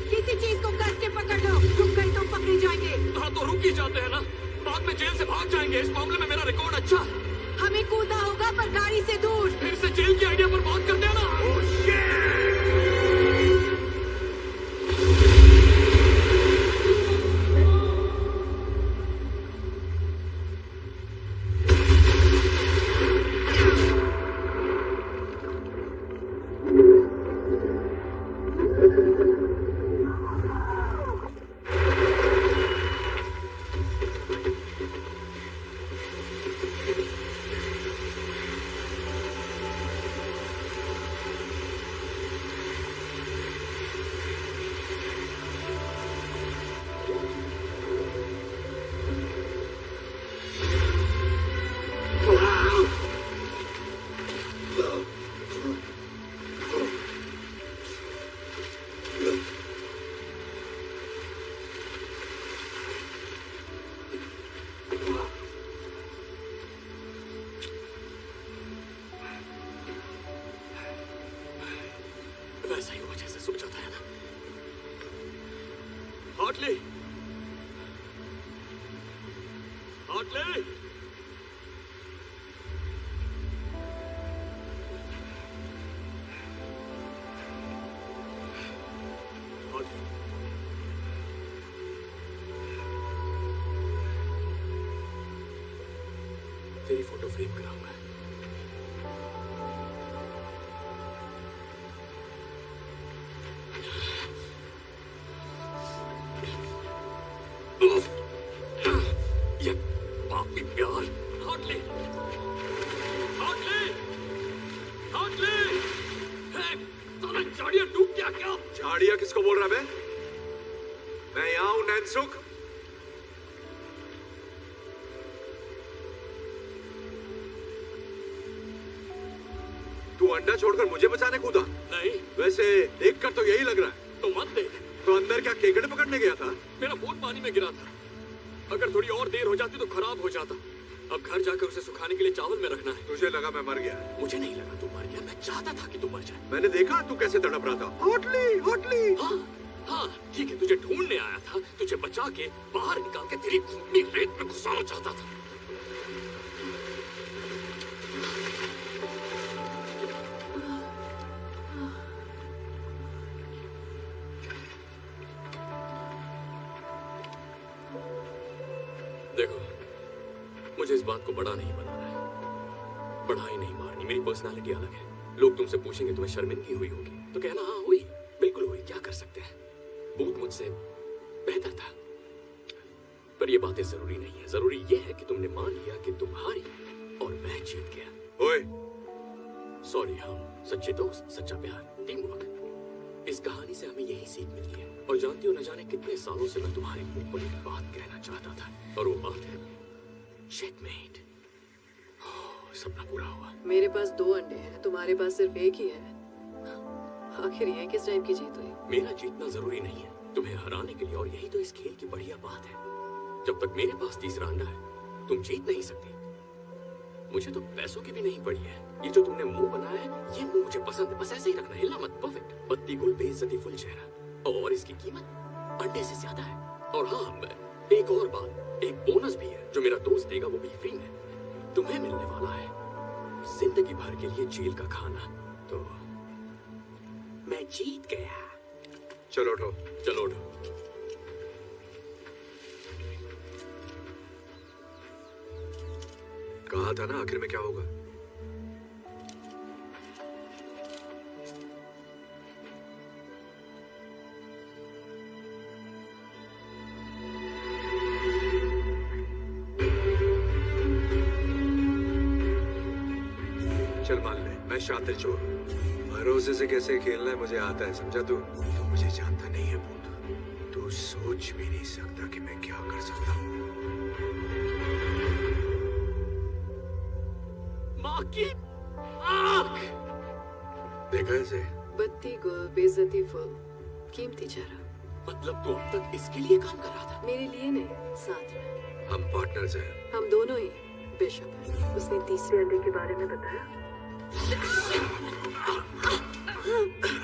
किसी चीज को कस के पकड़ लो, तुम कहीं तो पकड़े जाएंगे। हाँ तो रुक ही जाते हैं ना, बाद में जेल से भाग जाएंगे। इस मामले में मेरा रिकॉर्ड अच्छा है। हमें कूदना होगा पर गाड़ी से दूर। फिर से जेल की आइडिया पर बात करते हैं ना। वैसा ही हुआ जैसे सोचा था, है ना? हार्टली, हार्टली, तेरी फोटो फ्रेम कराऊंगा। ये पापी प्यार। हार्टली, हार्टली, हार्टली, साला झाड़ियां डूब गया क्या? झाड़िया किसको बोल रहा है? मैं यहाँ हूँ नैनसुख। तू अंडा छोड़कर मुझे बचाने कूदा? नहीं। वैसे देखकर तो यही लग रहा है। तो मत देख। तो अंदर क्या केकड़े पकड़ने गया था? मेरा फोन पानी में गिरा था। अगर थोड़ी और देर हो जाती तो खराब हो जाता। अब घर जाकर उसे सुखाने के लिए चावल में रखना है। तुझे लगा मैं मर गया? मुझे नहीं लगा तू मर गया, मैं चाहता था कि तू मर जाए। मैंने देखा तू कैसे तड़प रहा था। Hotly, hotly. हाँ हाँ ठीक है, तुझे ढूंढने आया था, तुझे बचा के बाहर निकाल के तेरी खूनी रेत में घुसाना चाहता था। देखो, मुझे इस बात को बड़ा नहीं बनाना है, बढ़ाई नहीं मारनी। मेरी पर्सनालिटी अलग है। लोग तुमसे पूछेंगे तुम्हें शर्मिंदगी हुई होगी तो कहना हाँ हुई, बिल्कुल हुई, क्या कर सकते हैं। भूत मुझसे बेहतर था। पर ये बातें जरूरी नहीं है। जरूरी ये है कि तुमने मान लिया कि तुम हारी और मैं जीत गया। ओए, सॉरी, हम सच्चे दोस्त, सच्चा प्यार, टीम वर्क। इस कहानी से हमें यही सीख मिलती है। और जानती हो, न जाने कितने सालों से मैं तुम्हारे मुंह पर एक बात कहना चाहता था, और वो बात है चेकमेट। सपना पूरा हुआ। मेरे पास 2 अंडे हैं, तुम्हारे पास सिर्फ एक ही है। आखिर ये किस टाइप की जीत हुई? मेरा जीतना जरूरी नहीं है तुम्हें हराने के लिए, और यही तो इस खेल की बढ़िया बात है। जब तक मेरे पास तीसरा अंडा है तुम जीत नहीं सकती। मुझे तो पैसों की भी नहीं पड़ी है। ये जो तुमने मुंह बनाया है, ये मुंह मुझे पसंद है। बस ऐसे ही रखना, हिलना मत। परफेक्ट। पत्ती गुल, बेइज्जती फुल चेहरा, और इसकी कीमत अंडे से ज्यादा है। और हाँ, एक और बात, एक बोनस भी है जो मेरा दोस्त देगा, वो भी फ्री में तुम्हें मिलने वाला है। जिंदगी भर के लिए जेल का खाना। तो मैं जीत गया। चलो उठो। चलो उठो। कहा था ना आखिर में क्या होगा। चल मान ले, मैं शातिर चोर हूँ। भरोसे से कैसे खेलना है मुझे आता है, समझा तू? तो मुझे जानता नहीं है भूत। तू सोच भी नहीं सकता कि मैं क्या कर सकता हूँ। माँ की आँख। देखा इसे? बत्ती गुल, बेइज्जती फुल, कीमती चेहरा। मतलब तू अब तक इसके लिए काम कर रहा था? मेरे लिए नहीं, साथ में। हम पार्टनर्स हैं। हम दोनों ही बेशक। उसने तीसरे अंडे के बारे में बताया। I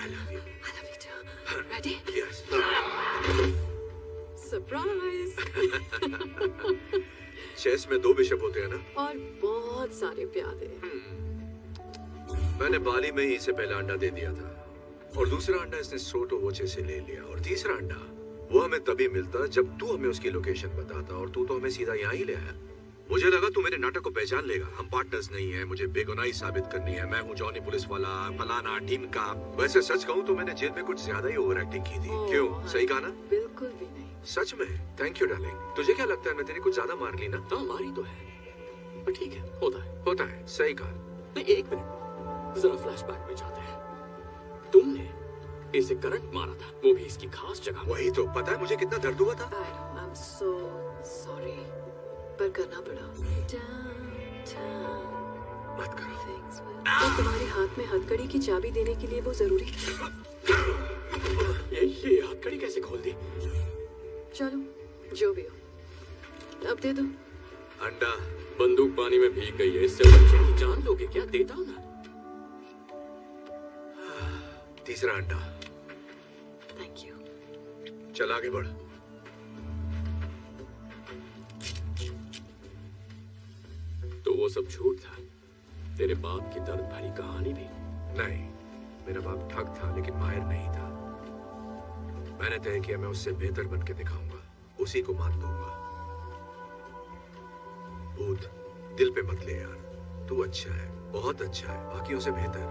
love you too. Ready? Chess में 2 बिशप होते हैं ना? और बहुत सारे प्यादे। मैंने बाली में ही इसे पहला अंडा दे दिया था और दूसरा अंडा इसने सोटो वोचे से ले लिया और तीसरा अंडा वो हमें तभी मिलता जब तू हमें उसकी लोकेशन बताता और तू तो हमें सीधा यहाँ ही ले आया। मुझे लगा तू मेरे नाटक को पहचान लेगा। हम पार्टनर्स नहीं है, मुझे बेगुनाही साबित करनी है, मैं हूँ जॉनी पुलिस वाला, फलाना टीम का। वैसे सच कहूँ तो मैंने जेल में कुछ ज्यादा ही ओवर एक्टिंग की थी। क्यों, सही कहा ना? बिल्कुल भी नहीं। सच में? Thank you darling. तुझे क्या लगता है मैं तेरी कुछ ज्यादा मार ली ना? हाँ मारी तो है, पर ठीक है, होता है। सही कहा। नहीं, एक मिनट, जरा फ्लैशबैक में जाते हैं। तुमने इसे करंट मारा था, वो भी इसकी खास जगह। वही तो, पता है मुझे कितना दर्द हुआ था? I'm so sorry, पर करना पड़ा। मत करो। तो तुम्हारे हाथ में हथकड़ी की चाबी देने के लिए वो जरूरी था। ये हथकड़ी कैसे खोल दी? चलो जो भी हो, अब दे दो। अंडा। बंदूक पानी में भीग गई है, इससे बच्चे की जान लोगे क्या? देता हूं ना। तीसरा अंडा। Thank you. चल आगे बढ़। तो वो सब झूठ था? तेरे बाप की दर्द भरी कहानी भी? नहीं, मेरा बाप ठग था लेकिन माहिर नहीं था। मैंने तय किया मैं उससे बेहतर बन के दिखाऊंगा, उसी को मान दूंगा। भूत, दिल पे मत ले यार। तू अच्छा है, बहुत अच्छा है, बाकियों से बेहतर।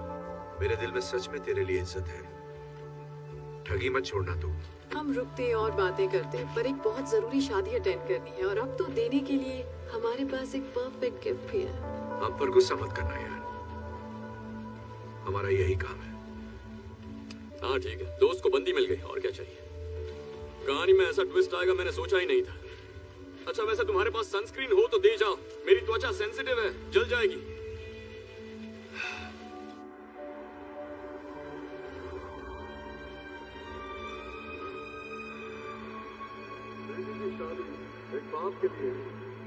मेरे दिल में सच में तेरे लिए इज्जत है। ठगी मत छोड़ना तू। हम रुकते और बातें करते, पर एक बहुत जरूरी शादी अटेंड करनी है और अब तो देने के लिए हमारे पास एक परफेक्ट गिफ्ट भी है। हम पर गुस्सा मत करना यार, हमारा यही काम है। हाँ ठीक है, दोस्त को बंदी मिल गई, और क्या चाहिए? कहानी में ऐसा ट्विस्ट आएगा मैंने सोचा ही नहीं था। अच्छा वैसे तुम्हारे पास सनस्क्रीन हो तो दे जाओ, मेरी त्वचा सेंसिटिव है, जल जाएगी। एक बाप के लिए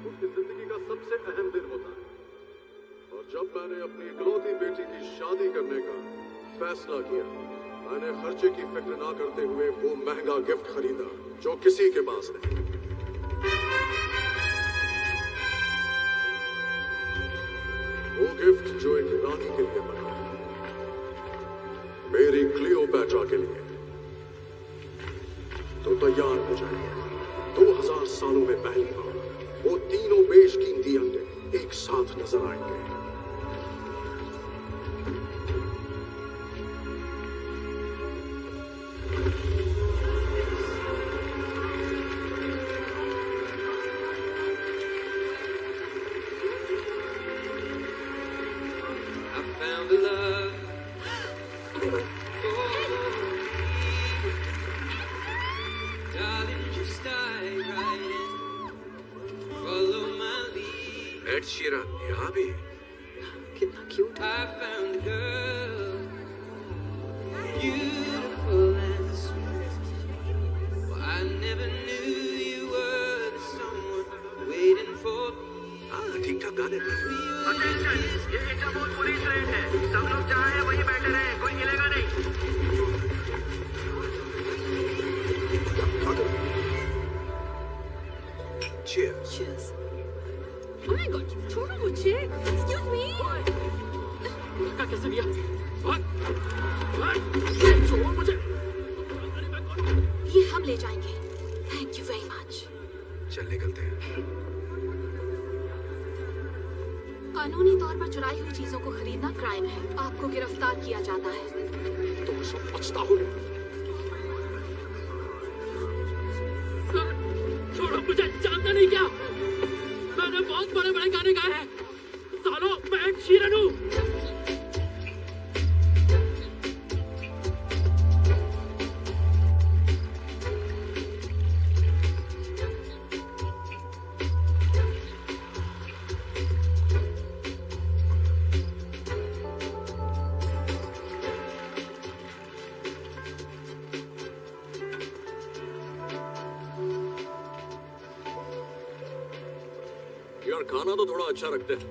उसकी जिंदगी का सबसे अहम दिन होता है और जब मैंने अपनी इकलौती बेटी की शादी करने का फैसला किया, मैंने खर्चे की फिक्र ना करते हुए वो महंगा गिफ्ट खरीदा जो किसी के पास नहीं। वो गिफ्ट जो एक रानी के लिए बना, मेरी क्लियोपैट्रा के लिए। तो तैयार हो जाइए, 2000 सालों में पहली बार वो तीनों बेशकीमती अंडे एक साथ नजर आएंगे। एड शीरन यहाँ भी? कितना क्यूट है। ठीक ठाक गाने थे। ये इंटरपोल पुलिस रेड है, सब लोग जहाँ हैं वहीं बैठे रहे, कोई हिलेगा नहीं। Cheers. Cheers. Oh my God, छोड़ो मुझे। Excuse me. धक्का कैसे लिया? छोड़ मुझे। ये हम ले जाएंगे। Thank you very much. चल निकलते हैं। कानूनी तौर पर चुराई हुई चीजों को खरीदना क्राइम है, आपको गिरफ्तार किया जाता है। तुम सब बचता हो। छोड़ो मुझे, जानता नहीं क्या? मैंने बहुत बड़े बड़े गाने गाए हैं। सालो मैं एक शीरन हूँ। यार खाना तो थोड़ा अच्छा रखते हैं।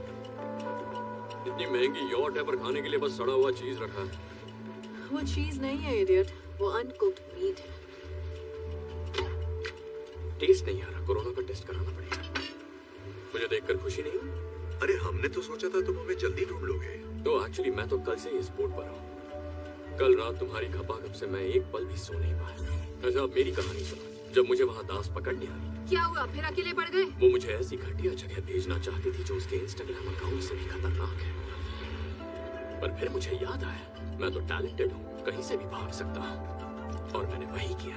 इतनी महंगी यॉट है पर खाने के लिए बस सड़ा हुआ चीज रखा है। वो चीज नहीं है इडियट, वो अनकुक्ड मीट है। टेस्ट नहीं आ रहा, कोरोना का टेस्ट कराना पड़ेगा। मुझे देखकर खुशी नहीं हुई? अरे हमने तो सोचा था तुम हमें जल्दी ढूंढ लोगे। तो एक्चुअली मैं तो कल से इस बोर्ड पर हूँ। कल रात तुम्हारी खपाखप से मैं एक पल भी सो नहीं पाया। अच्छा अब मेरी कहानी सुनो। जब मुझे वहाँ दास पकड़ने आई, क्या हुआ, फिर अकेले पड़ गए? वो मुझे ऐसी घटिया जगह भेजना चाहती थी जो उसके इंस्टाग्राम अकाउंट से भी खतरनाक है। पर फिर मुझे याद आया मैं तो टैलेंटेड हूँ, कहीं से भी भाग सकता हूँ, और मैंने वही किया।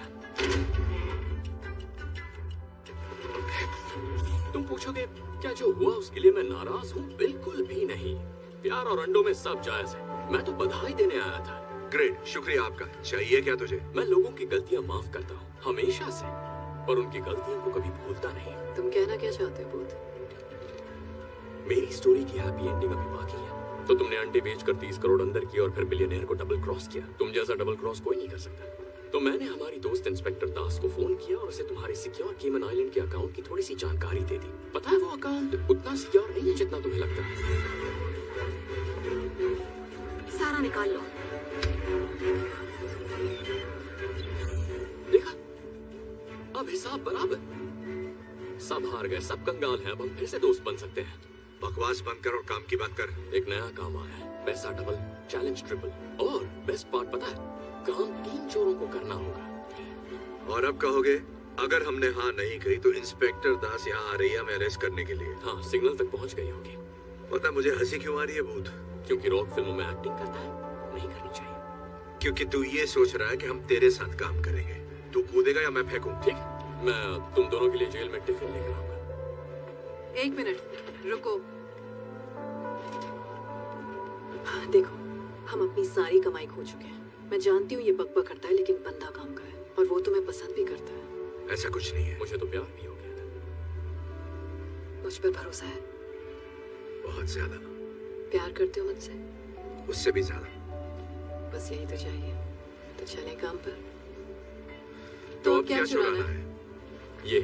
तुम पूछोगे क्या जो हुआ उसके लिए मैं नाराज हूँ? बिल्कुल भी नहीं। प्यार और अंडों में सब जायज है। मैं तो बधाई देने आया था। ग्रेट, शुक्रिया आपका। चाहिए क्या तुझे? मैं लोगों की गलतियाँ माफ करता हूँ हमेशा से, पर उनकी गलतियों को कभी भूलता नहीं। तुम कहना क्या चाहते हो बूथ? मेरी स्टोरी की हैप्पी एंडिंग अभी बाकी है। तो तुमने अंडे बेचकर 30 करोड़ अंदर किया और फिर बिलियनियर को डबल क्रॉस किया। तुम जैसा डबल क्रॉस कोई नहीं कर सकता। तो मैंने हमारी दोस्त इंस्पेक्टर दास को फोन किया और उसे तुम्हारे सिक्योर केमन आइलैंड के अकाउंट की थोड़ी सी जानकारी दे दी। पता है वो अकाउंट उतना सिक्योर नहीं है जितना तुम्हें लगता है। सारा निकाल लो। देखा, अब हिसाब बराबर। सब हार गए, सब कंगाल हैं। अब हम फिर से दोस्त बन सकते हैं। बकवास बंद कर और काम की बात कर। एक नया काम आया है, पैसा डबल, चैलेंज ट्रिपल, और बेस्ट पार्ट पता है, काम 3 चोरों को करना होगा। और अब कहोगे अगर हमने हाँ नहीं कही तो इंस्पेक्टर दास यहाँ आ रही है हमें अरेस्ट करने के लिए। हाँ, सिग्नल तक पहुँच गई होगी। पता मुझे हंसी क्यों आ रही है भूत? क्योंकि रॉक फिल्मों में एक्टिंग करता है, नहीं करनी चाहिए। क्योंकि तू ये सोच रहा है कि हम तेरे साथ काम करेंगे। तू कूदेगा या मैं फेंकूं? ठीक, मैं तुम दोनों के लिए जेल में टिफिन लेकर आऊंगा। 1 मिनट रुको। देखो, हम अपनी सारी कमाई खो चुके हैं। मैं जानती हूँ ये बकबक करता है, लेकिन बंदा काम का है और वो तुम्हें पसंद भी करता है। ऐसा कुछ नहीं है। मुझे तो प्यार भी हो गया था। मुझ पर भरोसा है? बहुत ज्यादा। प्यार करते हो मुझसे? उससे भी ज्यादा। बस यही तो चाहिए। तो चलें काम पर। तो अब क्या चुराना है? ये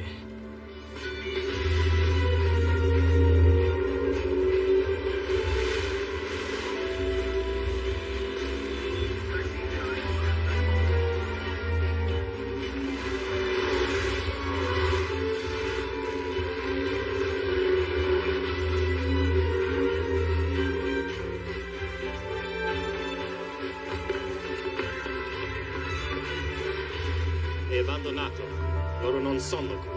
È abbandonato. Loro non sono qui.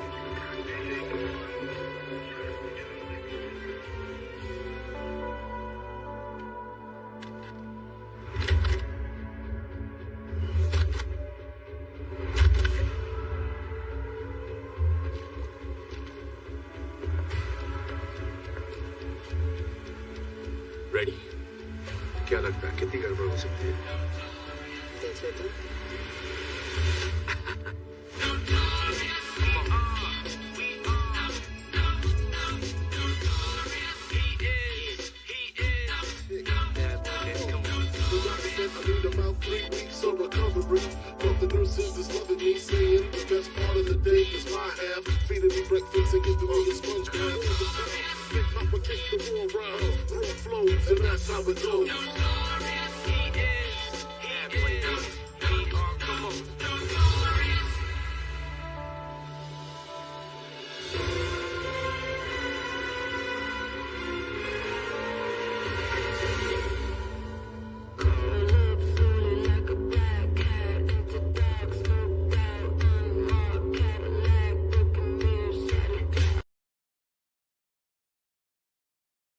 Ready? क्या लगता है कितनी गड़बड़ हो सकती है? देख लेते हैं। About 3 weeks of recovery from the nurses that's loving me, saying the best part of the day is my half, feeding me breakfast and giving me a sponge bath. Pick up and kick the wall round, raw flows, and that's how it goes.